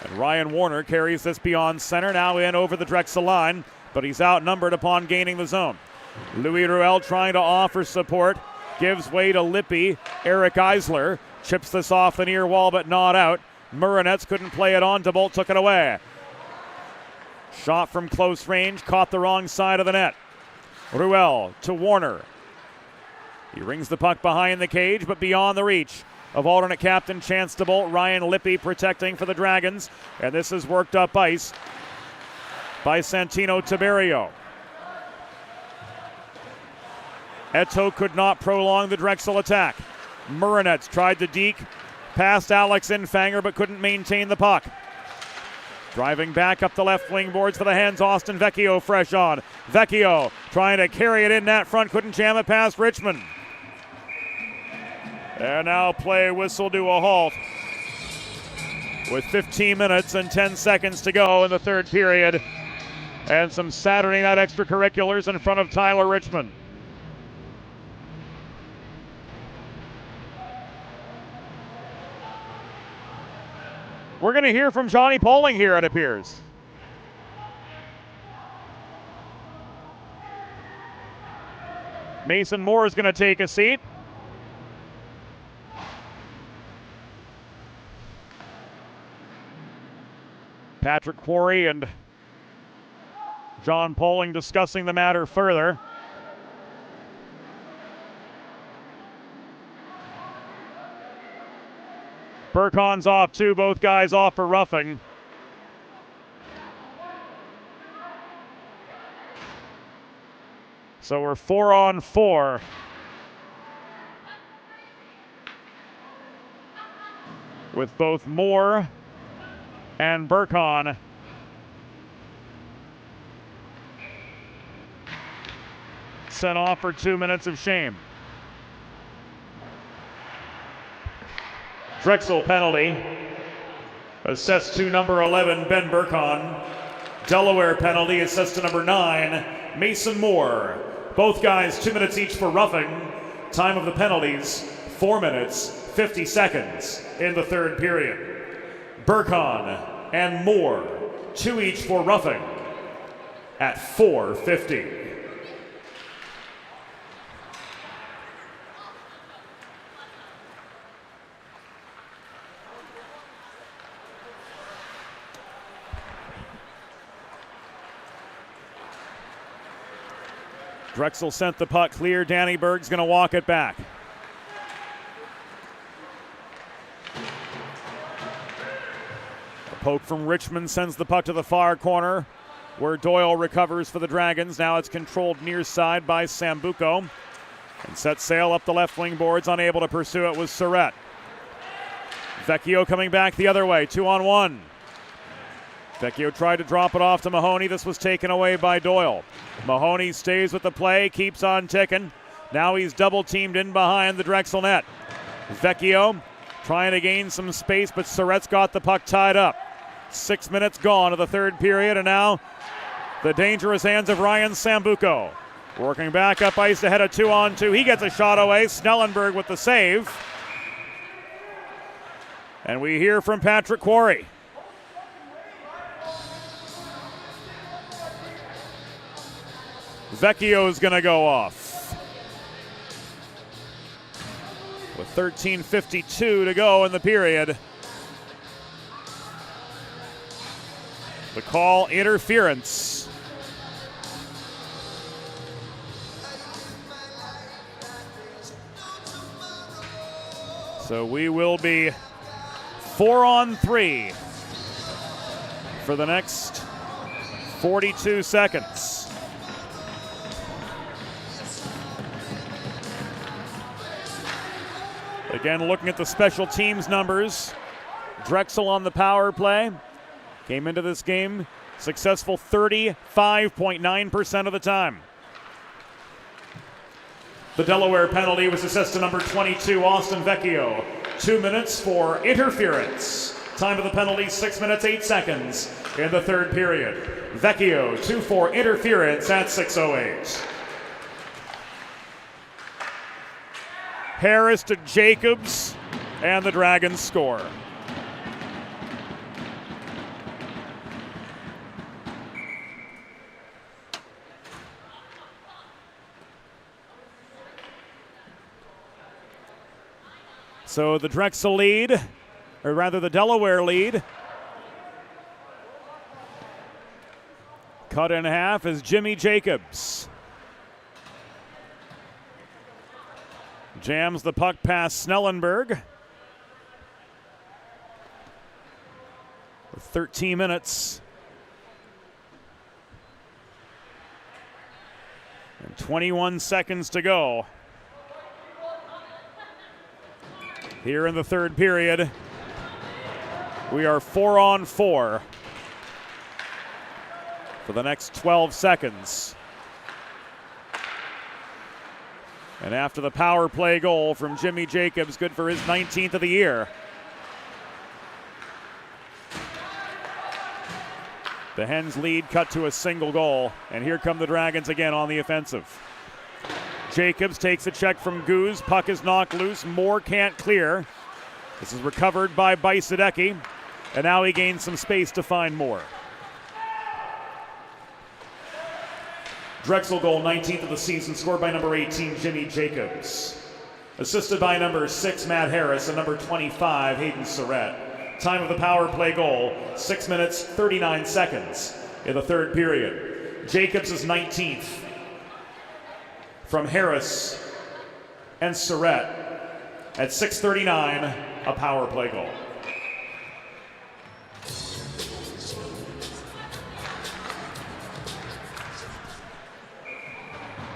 And Ryan Warner carries this beyond center, now in over the Drexel line, but he's outnumbered upon gaining the zone. Louis Ruel trying to offer support, gives way to Lippy. Eric Eisler chips this off the near wall, but not out. Murinets couldn't play it on. DeBolt took it away. Shot from close range, caught the wrong side of the net. Ruel to Warner. He rings the puck behind the cage, but beyond the reach of alternate captain Chance DeBolt. Ryan Lippy protecting for the Dragons, and this is worked up ice by Santino Tiberio. Eto could not prolong the Drexel attack. Murinets tried to deke past Alex Infanger, but couldn't maintain the puck. Driving back up the left wing boards for the hands, Austin Vecchio fresh on. Vecchio trying to carry it in net front, couldn't jam it past Richmond. And now play whistle to a halt with 15 minutes and 10 seconds to go in the third period. And some Saturday night extracurriculars in front of Tyler Richmond. We're going to hear from Johnny Poling here, it appears. Mason Moore is going to take a seat. Patrick Quarry and John Poling discussing the matter further. Burkhan's off too, both guys off for roughing. So we're 4-on-4. With both Moore and Burkhan sent off for 2 minutes of shame. Drexel penalty assessed to number 11, Ben Burkhan. Delaware penalty assessed to number 9, Mason Moore. Both guys 2 minutes each for roughing. Time of the penalties, 4 minutes, 50 seconds in the third period. Burkhan and Moore, 2 each for roughing at 4:50. Drexel sent the puck clear. Danny Berg's going to walk it back. Poke from Richmond sends the puck to the far corner where Doyle recovers for the Dragons. Now it's controlled near side by Sambuco and sets sail up the left wing boards. Unable to pursue it was Surratt. Vecchio coming back the other way, 2-on-1. Vecchio tried to drop it off to Mahoney. This was taken away by Doyle. Mahoney stays with the play, keeps on ticking. Now he's double teamed in behind the Drexel net. Vecchio trying to gain some space, but Surratt's got the puck tied up. 6 minutes gone of the third period, and now the dangerous hands of Ryan Sambuco. Working back up ice ahead of 2-on-2. He gets a shot away. Snellenberg with the save. And we hear from Patrick Quarry. Vecchio's going to go off. With 13:52 to go in the period. The call, interference. So we will be 4-on-3 for the next 42 seconds. Again, looking at the special teams numbers, Drexel on the power play came into this game successful 35.9% of the time. The Delaware penalty was assessed to number 22, Austin Vecchio. 2 minutes for interference. Time of the penalty, 6 minutes, 8 seconds in the third period. Vecchio, 2 for interference at 6:08. Harris to Jacobs, and the Dragons score. So the Drexel lead, or rather the Delaware lead, cut in half is Jimmy Jacobs. Jams the puck past Snellenberg. 13 minutes and 21 seconds to go. Here in the third period, we are 4-on-4 for the next 12 seconds. And after the power play goal from Jimmy Jacobs, good for his 19th of the year, the Hens lead cut to a single goal, and here come the Dragons again on the offensive. Jacobs takes a check from Goose. Puck is knocked loose. Moore can't clear. This is recovered by Bajsadecki, and now he gains some space to find Moore. Drexel goal, 19th of the season, scored by number 18, Jimmy Jacobs. Assisted by number 6, Matt Harris, and number 25, Hayden Surratt. Time of the power play goal, 6 minutes, 39 seconds in the third period. Jacobs is 19th. From Harris and Surratt at 6:39, a power play goal.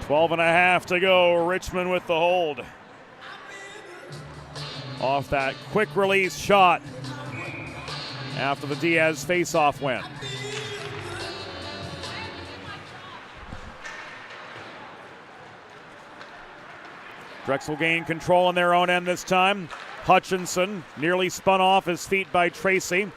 Twelve and a half to go. Richmond with the hold. Off that quick release shot after the Diaz faceoff win. Drexel gained control on their own end this time. Hutchinson nearly spun off his feet by Tracy.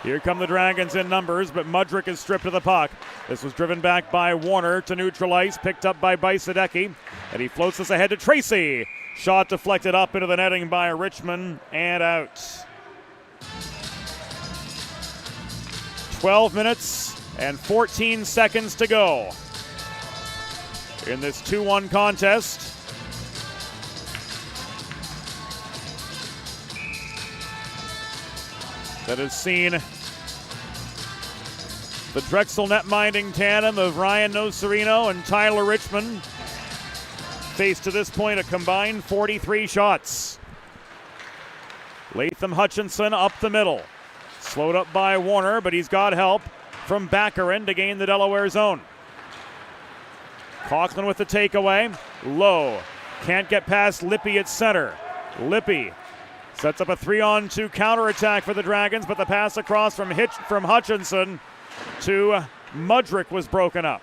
Here come the Dragons in numbers, but Mudrick is stripped of the puck. This was driven back by Warner to neutral ice, picked up by Bajsadecki, and he floats this ahead to Tracy. Shot deflected up into the netting by Richmond and out. 12 minutes and 14 seconds to go in this 2-1 contest. That has seen the Drexel net-minding tandem of Ryan Nocerino and Tyler Richmond face to this point a combined 43 shots. Latham Hutchinson up the middle. Slowed up by Warner, but he's got help from Baccarin to gain the Delaware zone. Coughlin with the takeaway. Low. Can't get past Lippy at center. Lippy sets up a 3-on-2 counterattack for the Dragons, but the pass across from Hutchinson to Mudrick was broken up.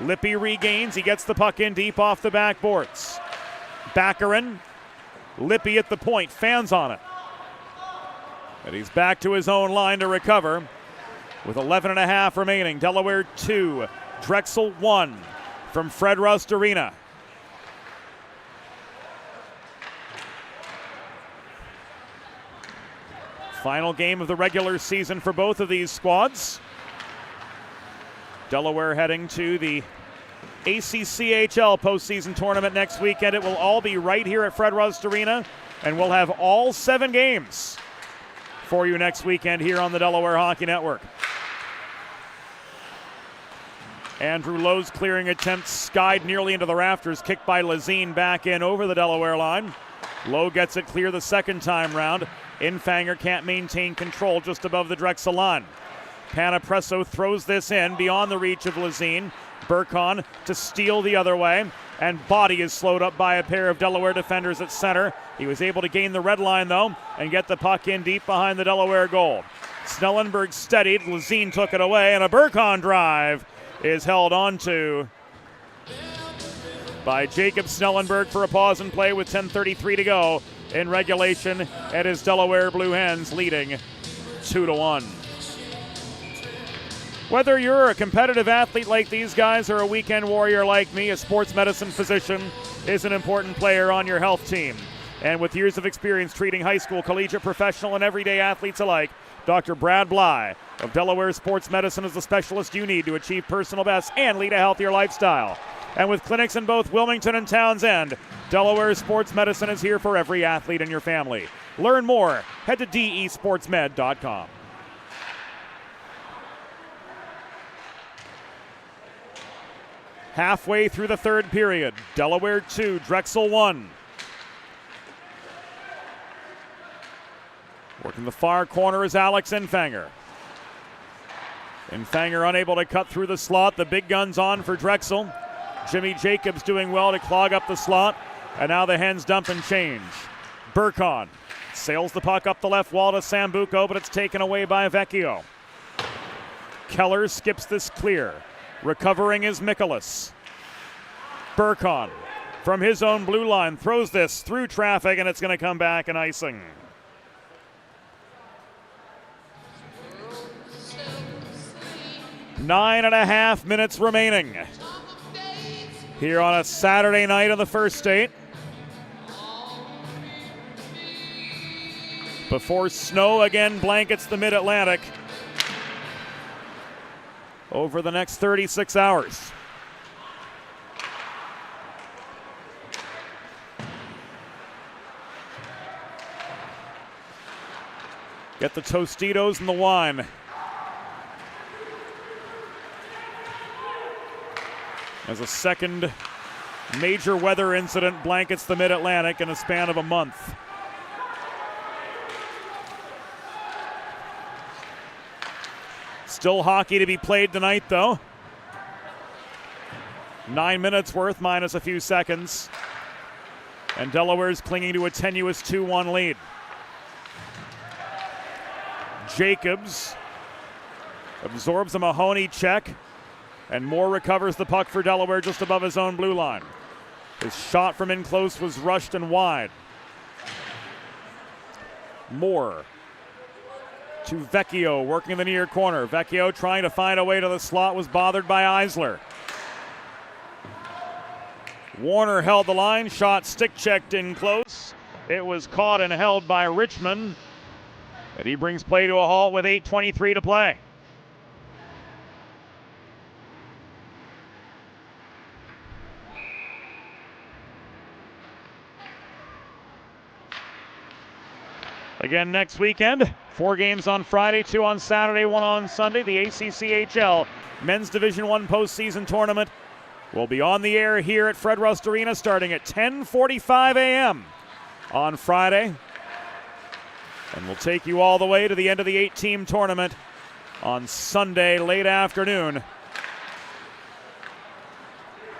Lippy regains. He gets the puck in deep off the backboards. Baccarin. Lippy at the point. Fans on it. And he's back to his own line to recover with 11 and a half remaining. Delaware 2, Drexel 1 from Fred Rust Arena. Final game of the regular season for both of these squads. Delaware heading to the ACCHL postseason tournament next weekend. It will all be right here at Fred Rust Arena, and we'll have all 7 games for you next weekend here on the Delaware Hockey Network. Andrew Lowe's clearing attempt skied nearly into the rafters, kicked by Lazine back in over the Delaware line. Lowe gets it clear the second time round. Infanger can't maintain control just above the Drexel line. Panapresso throws this in beyond the reach of Lazine. Burkon to steal the other way, and Body is slowed up by a pair of Delaware defenders at center. He was able to gain the red line though and get the puck in deep behind the Delaware goal. Snellenberg steadied, Lazine took it away, and a Burkon drive is held onto by Jacob Snellenberg for a pause and play with 10:33 to go in regulation. It is Delaware Blue Hens leading 2-1. Whether you're a competitive athlete like these guys or a weekend warrior like me, a sports medicine physician is an important player on your health team. And with years of experience treating high school, collegiate, professional, and everyday athletes alike, Dr. Brad Bly of Delaware Sports Medicine is the specialist you need to achieve personal best and lead a healthier lifestyle. And with clinics in both Wilmington and Townsend, Delaware Sports Medicine is here for every athlete in your family. Learn more. Head to desportsmed.com. Halfway through the third period, Delaware 2, Drexel 1. Working the far corner is Alex Infanger. Infanger unable to cut through the slot. The big guns on for Drexel. Jimmy Jacobs doing well to clog up the slot. And now the Hens dump and change. Burkon sails the puck up the left wall to Sambuco, but it's taken away by Vecchio. Keller skips this clear. Recovering is Mikolas. Burkon from his own blue line throws this through traffic, and it's going to come back and icing. Nine and a half minutes remaining here on a Saturday night of the first state. Before snow again blankets the Mid-Atlantic over the next 36 hours. Get the Tostitos and the wine. As a second major weather incident blankets the Mid-Atlantic in a span of a month. Still hockey to be played tonight, though. 9 minutes worth minus a few seconds. And Delaware's clinging to a tenuous 2-1 lead. Jacobs absorbs a Mahoney check, and Moore recovers the puck for Delaware just above his own blue line. His shot from in close was rushed and wide. Moore to Vecchio, working in the near corner. Vecchio trying to find a way to the slot, was bothered by Eisler. Warner held the line, shot stick checked in close. It was caught and held by Richmond. And he brings play to a halt with 8:23 to play. Again next weekend, 4 games on Friday, 2 on Saturday, 1 on Sunday. The ACCHL Men's Division I postseason tournament will be on the air here at Fred Rust Arena starting at 10:45 a.m. on Friday. And we'll take you all the way to the end of the 8-team tournament on Sunday late afternoon,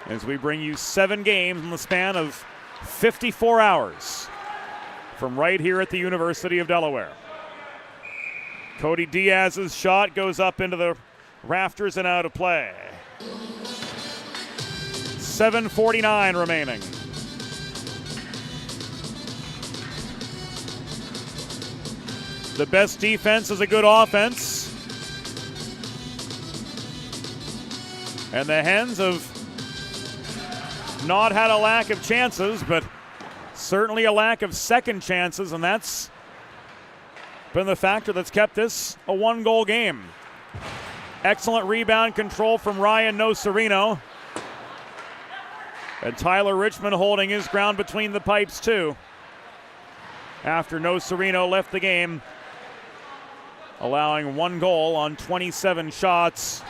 as we bring you 7 games in the span of 54 hours from right here at the University of Delaware. Cody Diaz's shot goes up into the rafters and out of play. 7:49 remaining. The best defense is a good offense. And the Hens have not had a lack of chances, but certainly a lack of second chances, and that's been the factor that's kept this a 1-goal game. Excellent rebound control from Ryan Nocerino. And Tyler Richmond holding his ground between the pipes too, after Nocerino left the game, allowing 1 goal on 27 shots.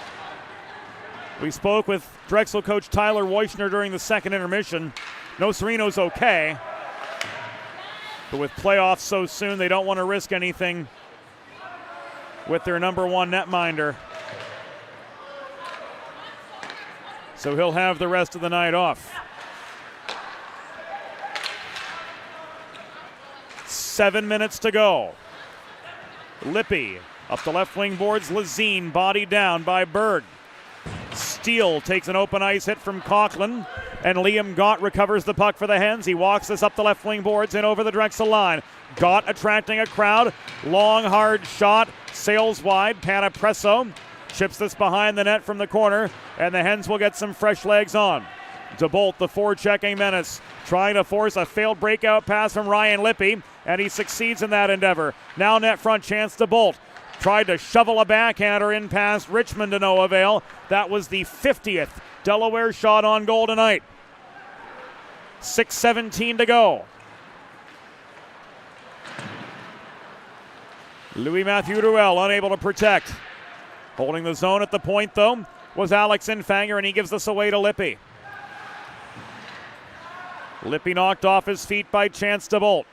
We spoke with Drexel coach Tyler Weichner during the second intermission. Nocerino's okay. But with playoffs so soon, they don't want to risk anything with their number one netminder. So he'll have the rest of the night off. 7 minutes to go. Lippy up the left wing boards. Lazine bodied down by Berg. Steele takes an open ice hit from Coughlin, and Liam Gott recovers the puck for the Hens. He walks this up the left wing boards and over the Drexel line. Gott attracting a crowd. Long, hard shot. Sails wide. Panapresso chips this behind the net from the corner, and the Hens will get some fresh legs on. DeBolt, the forechecking menace, trying to force a failed breakout pass from Ryan Lippy, and he succeeds in that endeavor. Now net front chance DeBolt. Tried to shovel a backhander in past Richmond to no avail. That was the 50th Delaware shot on goal tonight. 6:17 to go. Louis-Mathieu Ruel unable to protect. Holding the zone at the point, though, was Alex Infanger, and he gives this away to Lippy. Lippy knocked off his feet by Chance DeBolt.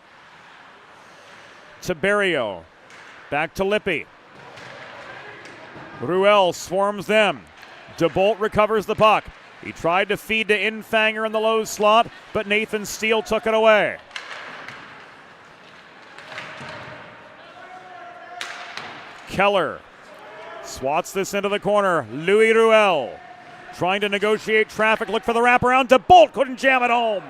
Tiberio. Back to Lippy. Ruel swarms them. DeBolt recovers the puck. He tried to feed to Infanger in the low slot, but Nathan Steele took it away. Keller swats this into the corner. Louis Ruel trying to negotiate traffic, look for the wraparound. DeBolt couldn't jam it home.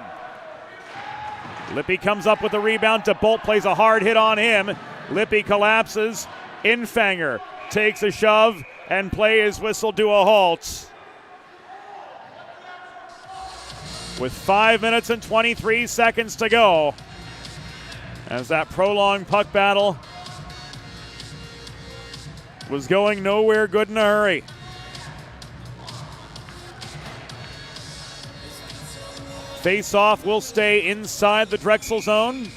Lippy comes up with the rebound. DeBolt plays a hard hit on him. Lippy collapses. Infanger takes a shove, and play is whistled to a halt. With 5 minutes and 23 seconds to go, as that prolonged puck battle was going nowhere good in a hurry. Face-off will stay inside the Drexel zone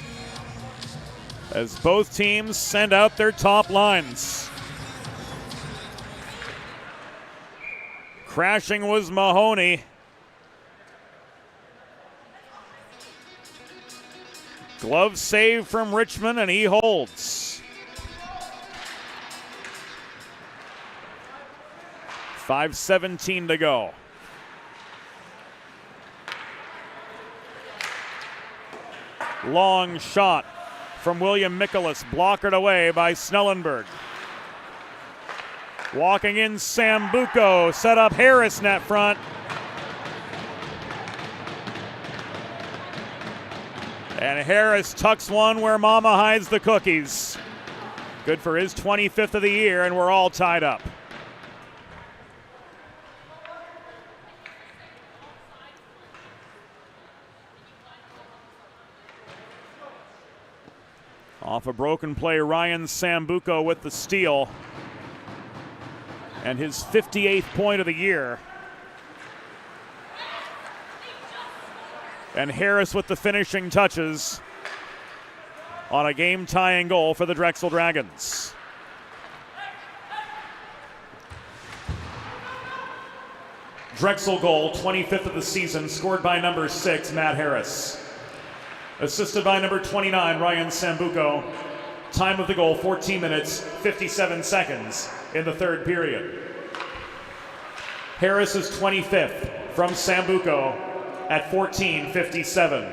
as both teams send out their top lines. Crashing was Mahoney. Glove save from Richmond, and he holds. 5:17 to go. Long shot from William Mikolas, blockered away by Snellenberg. Walking in Sambuco, set up Harris net front. And Harris tucks one where Mama hides the cookies. Good for his 25th of the year, and we're all tied up. Off a broken play, Ryan Sambuco with the steal. And his 58th point of the year. And Harris with the finishing touches on a game-tying goal for the Drexel Dragons. Drexel goal, 25th of the season, scored by number 6, Matt Harris. Assisted by number 29, Ryan Sambuco. Time of the goal, 14 minutes, 57 seconds in the third period. Harris is 25th from Sambuco at 14:57.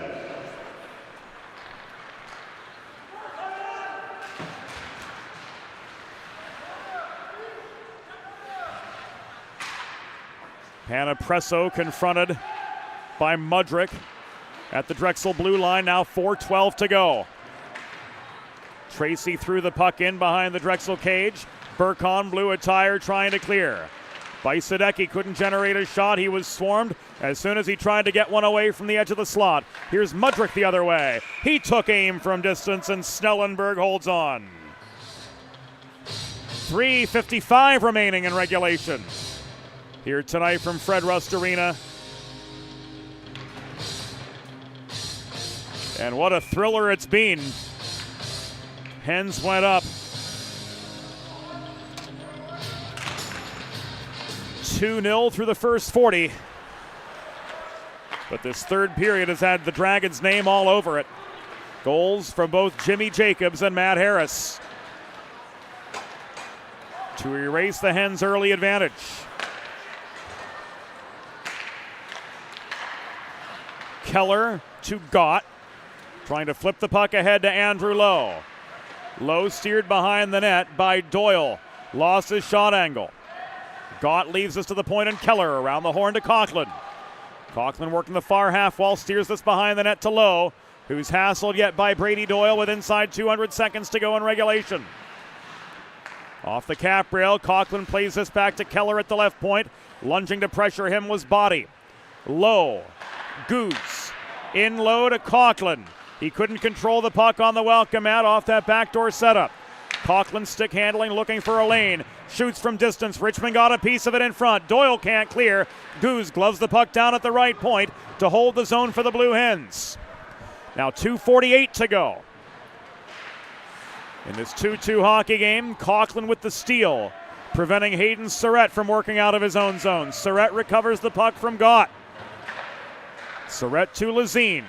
Panapresso confronted by Mudrick at the Drexel blue line. Now 4:12 to go. Tracy threw the puck in behind the Drexel cage. Burkon, blue attire, trying to clear. Bajsadecki couldn't generate a shot. He was swarmed as soon as he tried to get one away from the edge of the slot. Here's Mudrick the other way. He took aim from distance, and Snellenberg holds on. 3:55 remaining in regulation. Here tonight from Fred Rust Arena. And what a thriller it's been. Hens went up 2-0 through the first 40. But this third period has had the Dragons' name all over it. Goals from both Jimmy Jacobs and Matt Harris to erase the Hens' early advantage. Keller to Gott, trying to flip the puck ahead to Andrew Lowe. Lowe steered behind the net by Doyle, lost his shot angle. Gott leaves us to the point, and Keller around the horn to Coughlin. Coughlin working the far half wall, steers this behind the net to Lowe, who's hassled yet by Brady Doyle with inside 200 seconds to go in regulation. Off the cap rail, Coughlin plays this back to Keller at the left point. Lunging to pressure him was Body. Lowe, Goose, in low to Coughlin. He couldn't control the puck on the welcome mat off that backdoor setup. Coughlin stick handling, looking for a lane. Shoots from distance. Richmond got a piece of it in front. Doyle can't clear. Goose gloves the puck down at the right point to hold the zone for the Blue Hens. Now 2:48 to go. In this 2-2 hockey game, Coughlin with the steal, preventing Hayden Surratt from working out of his own zone. Surratt recovers the puck from Gott. Surratt to Lazine.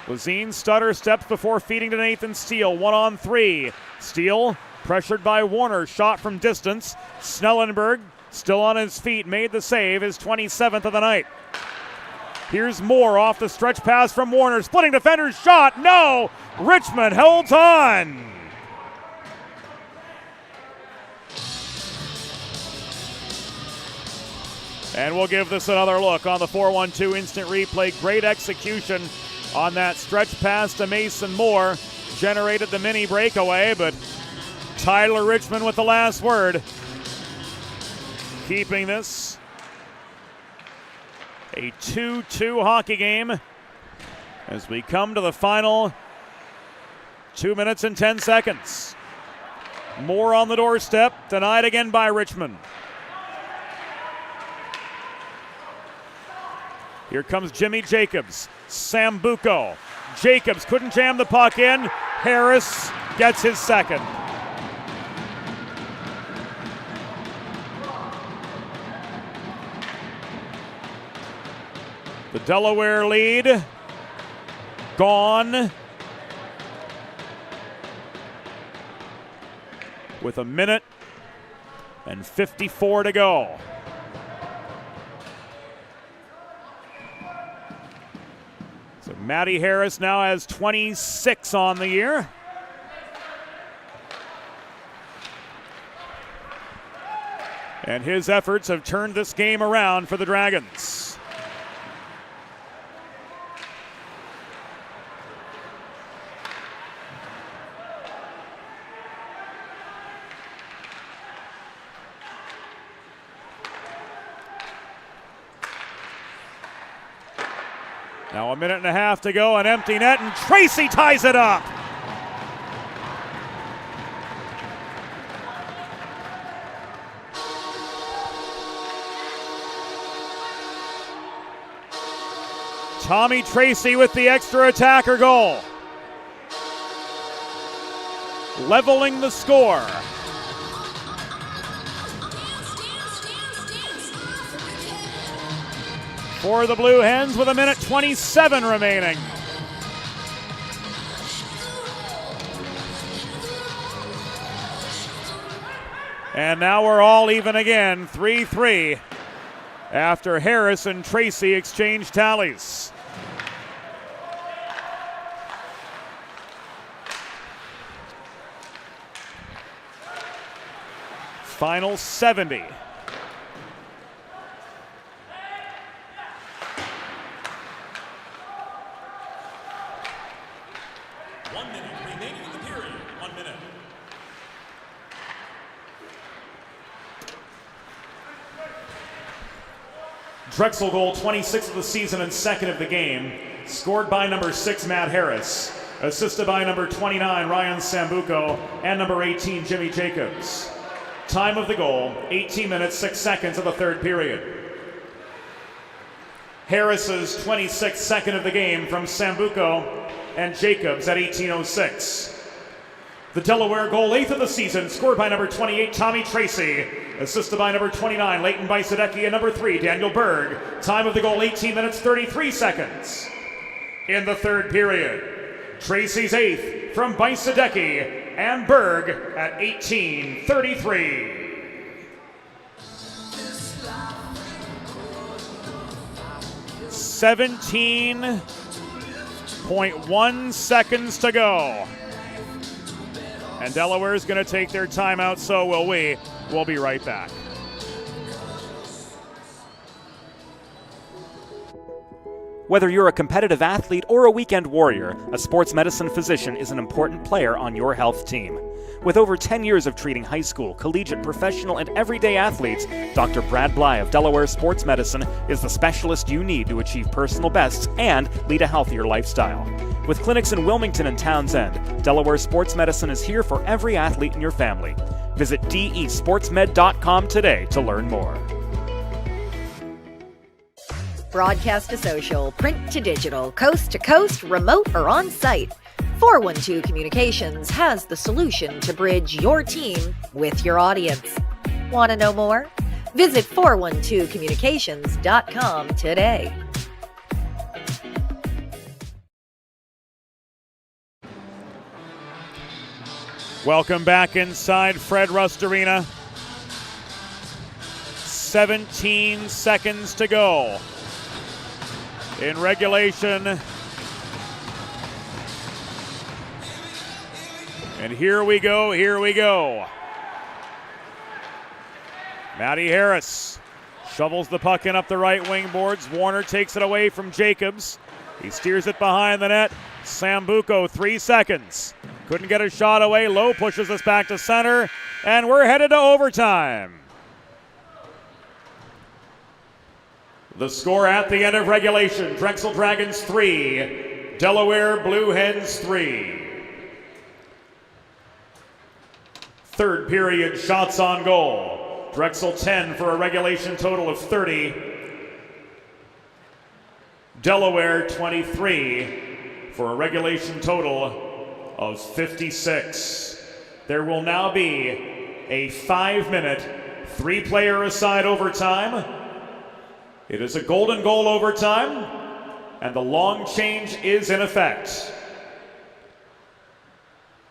Lazine stutter steps before feeding to Nathan Steele. 1-on-3. Steele pressured by Warner. Shot from distance. Snellenberg still on his feet. Made the save. His 27th of the night. Here's Moore off the stretch pass from Warner. Splitting defender's shot. No! Richmond holds on. And we'll give this another look on the 4-1-2 instant replay. Great execution on that stretch pass to Mason Moore. Generated the mini breakaway, but Tyler Richmond with the last word. Keeping this a 2-2 hockey game as we come to the final 2 minutes and 10 seconds. Moore on the doorstep, denied again by Richmond. Here comes Jimmy Jacobs. Sambuco. Jacobs couldn't jam the puck in. Harris gets his second. The Delaware lead gone with a minute and 54 to go. So Matty Harris now has 26 on the year. And his efforts have turned this game around for the Dragons. Now a minute and a half to go, an empty net, and Tracy ties it up. Tommy Tracy with the extra attacker goal. Leveling the score. For the Blue Hens with a minute 27 remaining. And now we're all even again, 3-3, after Harris and Tracy exchange tallies. Final 70. Drexel goal, 26th of the season and second of the game. Scored by number 6, Matt Harris. Assisted by number 29, Ryan Sambuco, and number 18, Jimmy Jacobs. Time of the goal, 18 minutes, 6 seconds of the third period. Harris's 26th second of the game from Sambuco and Jacobs at 18:06. The Delaware goal, 8th of the season, scored by number 28, Tommy Tracy. Assisted by number 29, Leighton Bajsadecki, and number 3, Daniel Berg. Time of the goal, 18 minutes, 33 seconds. In the third period, Tracy's eighth from Bajsadecki and Berg at 18:33. 17.1 seconds to go. And Delaware is going to take their timeout, so will we. We'll be right back. Whether you're a competitive athlete or a weekend warrior, a sports medicine physician is an important player on your health team. With over 10 years of treating high school, collegiate, professional, and everyday athletes, Dr. Brad Bly of Delaware Sports Medicine is the specialist you need to achieve personal bests and lead a healthier lifestyle. With clinics in Wilmington and Townsend, Delaware Sports Medicine is here for every athlete in your family. Visit desportsmed.com today to learn more. Broadcast to social, print to digital, coast to coast, remote or on site. 412 Communications has the solution to bridge your team with your audience. Want to know more? Visit 412communications.com today. Welcome back inside Fred Rust Arena. 17 seconds to go in regulation. And here we go. Maddie Harris shovels the puck in up the right wing boards. Warner takes it away from Jacobs. He steers it behind the net. Sambuco, 3 seconds. Couldn't get a shot away. Lowe pushes us back to center. And we're headed to overtime. The score at the end of regulation, Drexel Dragons 3, Delaware Blue Hens 3. Third period shots on goal. Drexel 10 for a regulation total of 30. Delaware 23 for a regulation total of 56. There will now be a 5-minute, 3-player aside overtime. It is a golden goal overtime, and the long change is in effect.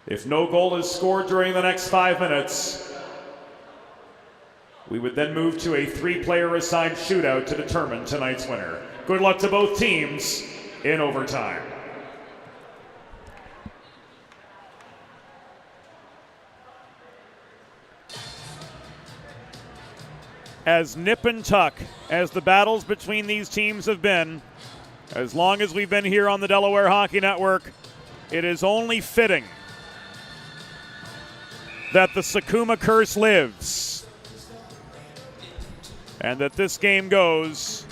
If no goal is scored during the next 5 minutes, we would then move to a 3-player aside shootout to determine tonight's winner. Good luck to both teams in overtime. As nip and tuck as the battles between these teams have been, as long as we've been here on the Delaware Hockey Network, it is only fitting that the Sakuma curse lives and that this game goes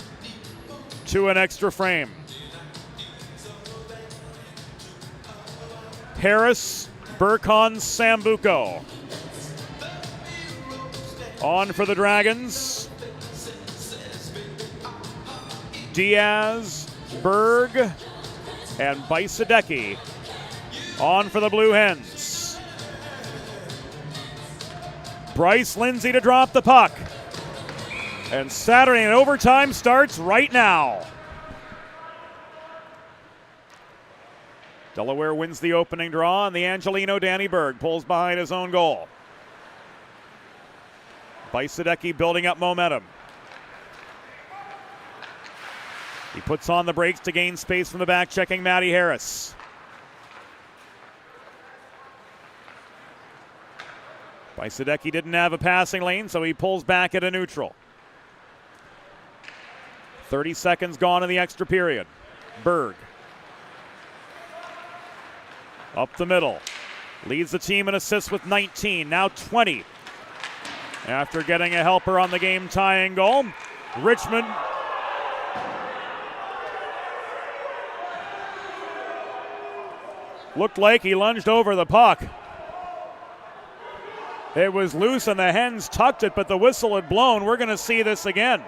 to an extra frame. Harris, Burkhan, Sambuco. On for the Dragons. Diaz, Berg, and Bajsadecki. On for the Blue Hens. Bryce Lindsay to drop the puck. And Saturday in overtime starts right now. Delaware wins the opening draw, and the Angelino Danny Berg pulls behind his own goal. Bajsadecki building up momentum. He puts on the brakes to gain space from the back, checking Maddie Harris. Bajsadecki didn't have a passing lane, so he pulls back at a neutral. 30 seconds gone in the extra period. Berg. Up the middle. Leads the team in assists with 19, now 20. After getting a helper on the game-tying goal, Richmond looked like he lunged over the puck. It was loose and the Hens tucked it, but the whistle had blown. We're going to see this again.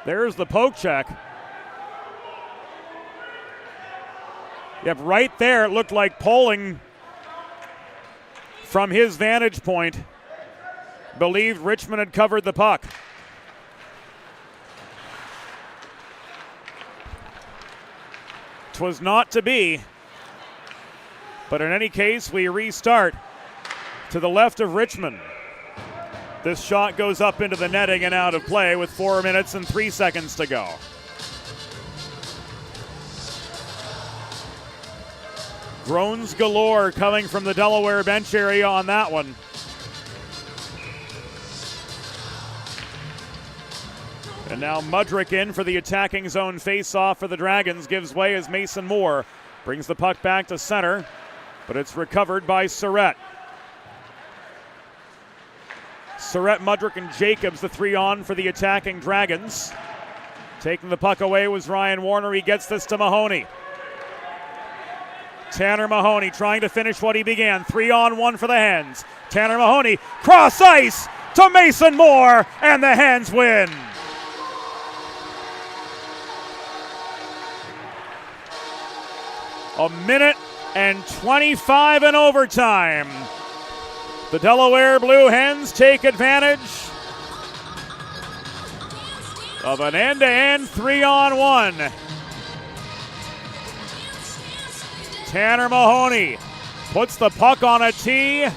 There's the poke check. Yep, right there it looked like Poling, from his vantage point, believed Richmond had covered the puck. 'Twas not to be. But in any case, we restart to the left of Richmond. This shot goes up into the netting and out of play with 4 minutes and 3 seconds to go. Groans galore coming from the Delaware bench area on that one. And now Mudrick in for the attacking zone face-off for the Dragons. Gives way as Mason Moore brings the puck back to center, but it's recovered by Surrett. Surrett, Mudrick, and Jacobs, the 3-on for the attacking Dragons. Taking the puck away was Ryan Warner. He gets this to Mahoney. Tanner Mahoney trying to finish what he began. 3-on-1 for the Hens. Tanner Mahoney, cross ice to Mason Moore, and the Hens win. A minute and 25 in overtime. The Delaware Blue Hens take advantage of an end-to-end 3-on-1. Tanner Mahoney puts the puck on a tee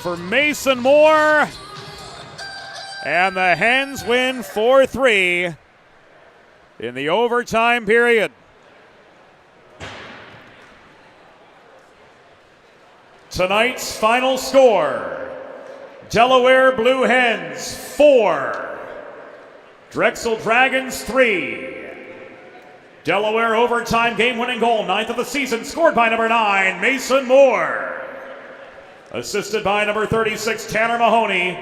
for Mason Moore, and the Hens win 4-3 in the overtime period. Tonight's final score, Delaware Blue Hens 4, Drexel Dragons 3. Delaware overtime game-winning goal, 9th of the season, scored by number 9, Mason Moore. Assisted by number 36, Tanner Mahoney.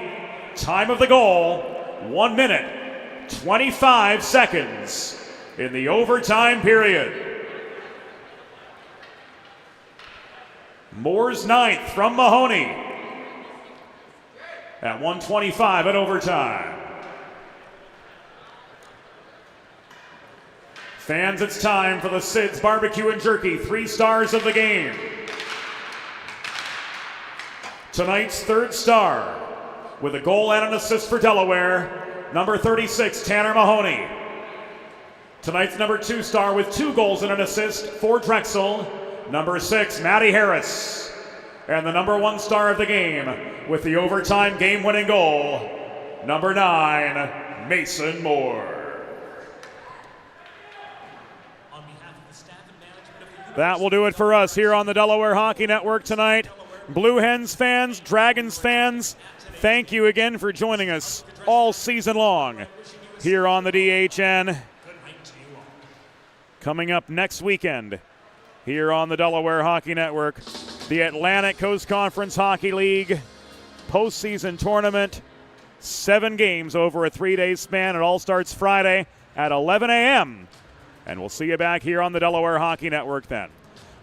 Time of the goal, 1 minute, 25 seconds in the overtime period. Moore's 9th from Mahoney at 1:25 in overtime. Fans, it's time for the Sid's Barbecue and Jerky 3 stars of the game. Tonight's 3rd star with a goal and an assist for Delaware, number 36, Tanner Mahoney. Tonight's number 2 star with 2 goals and an assist for Drexel, number 6, Maddie Harris. And the number 1 star of the game with the overtime game-winning goal, number 9, Mason Moore. That will do it for us here on the Delaware Hockey Network tonight. Blue Hens fans, Dragons fans, thank you again for joining us all season long here on the DHN. Coming up next weekend here on the Delaware Hockey Network, the Atlantic Coast Conference Hockey League postseason tournament. 7 games over a 3-day span. It all starts Friday at 11 a.m. And we'll see you back here on the Delaware Hockey Network then.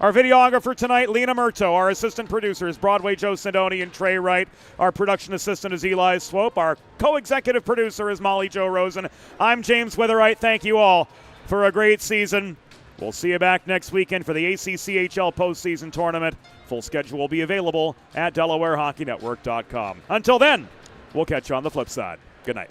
Our videographer tonight, Lena Murto. Our assistant producers, Broadway Joe Sindoni and Trey Wright. Our production assistant is Eli Swope. Our co-executive producer is Molly Jo Rosen. I'm James Witherite. Thank you all for a great season. We'll see you back next weekend for the ACCHL postseason tournament. Full schedule will be available at DelawareHockeyNetwork.com. Until then, we'll catch you on the flip side. Good night.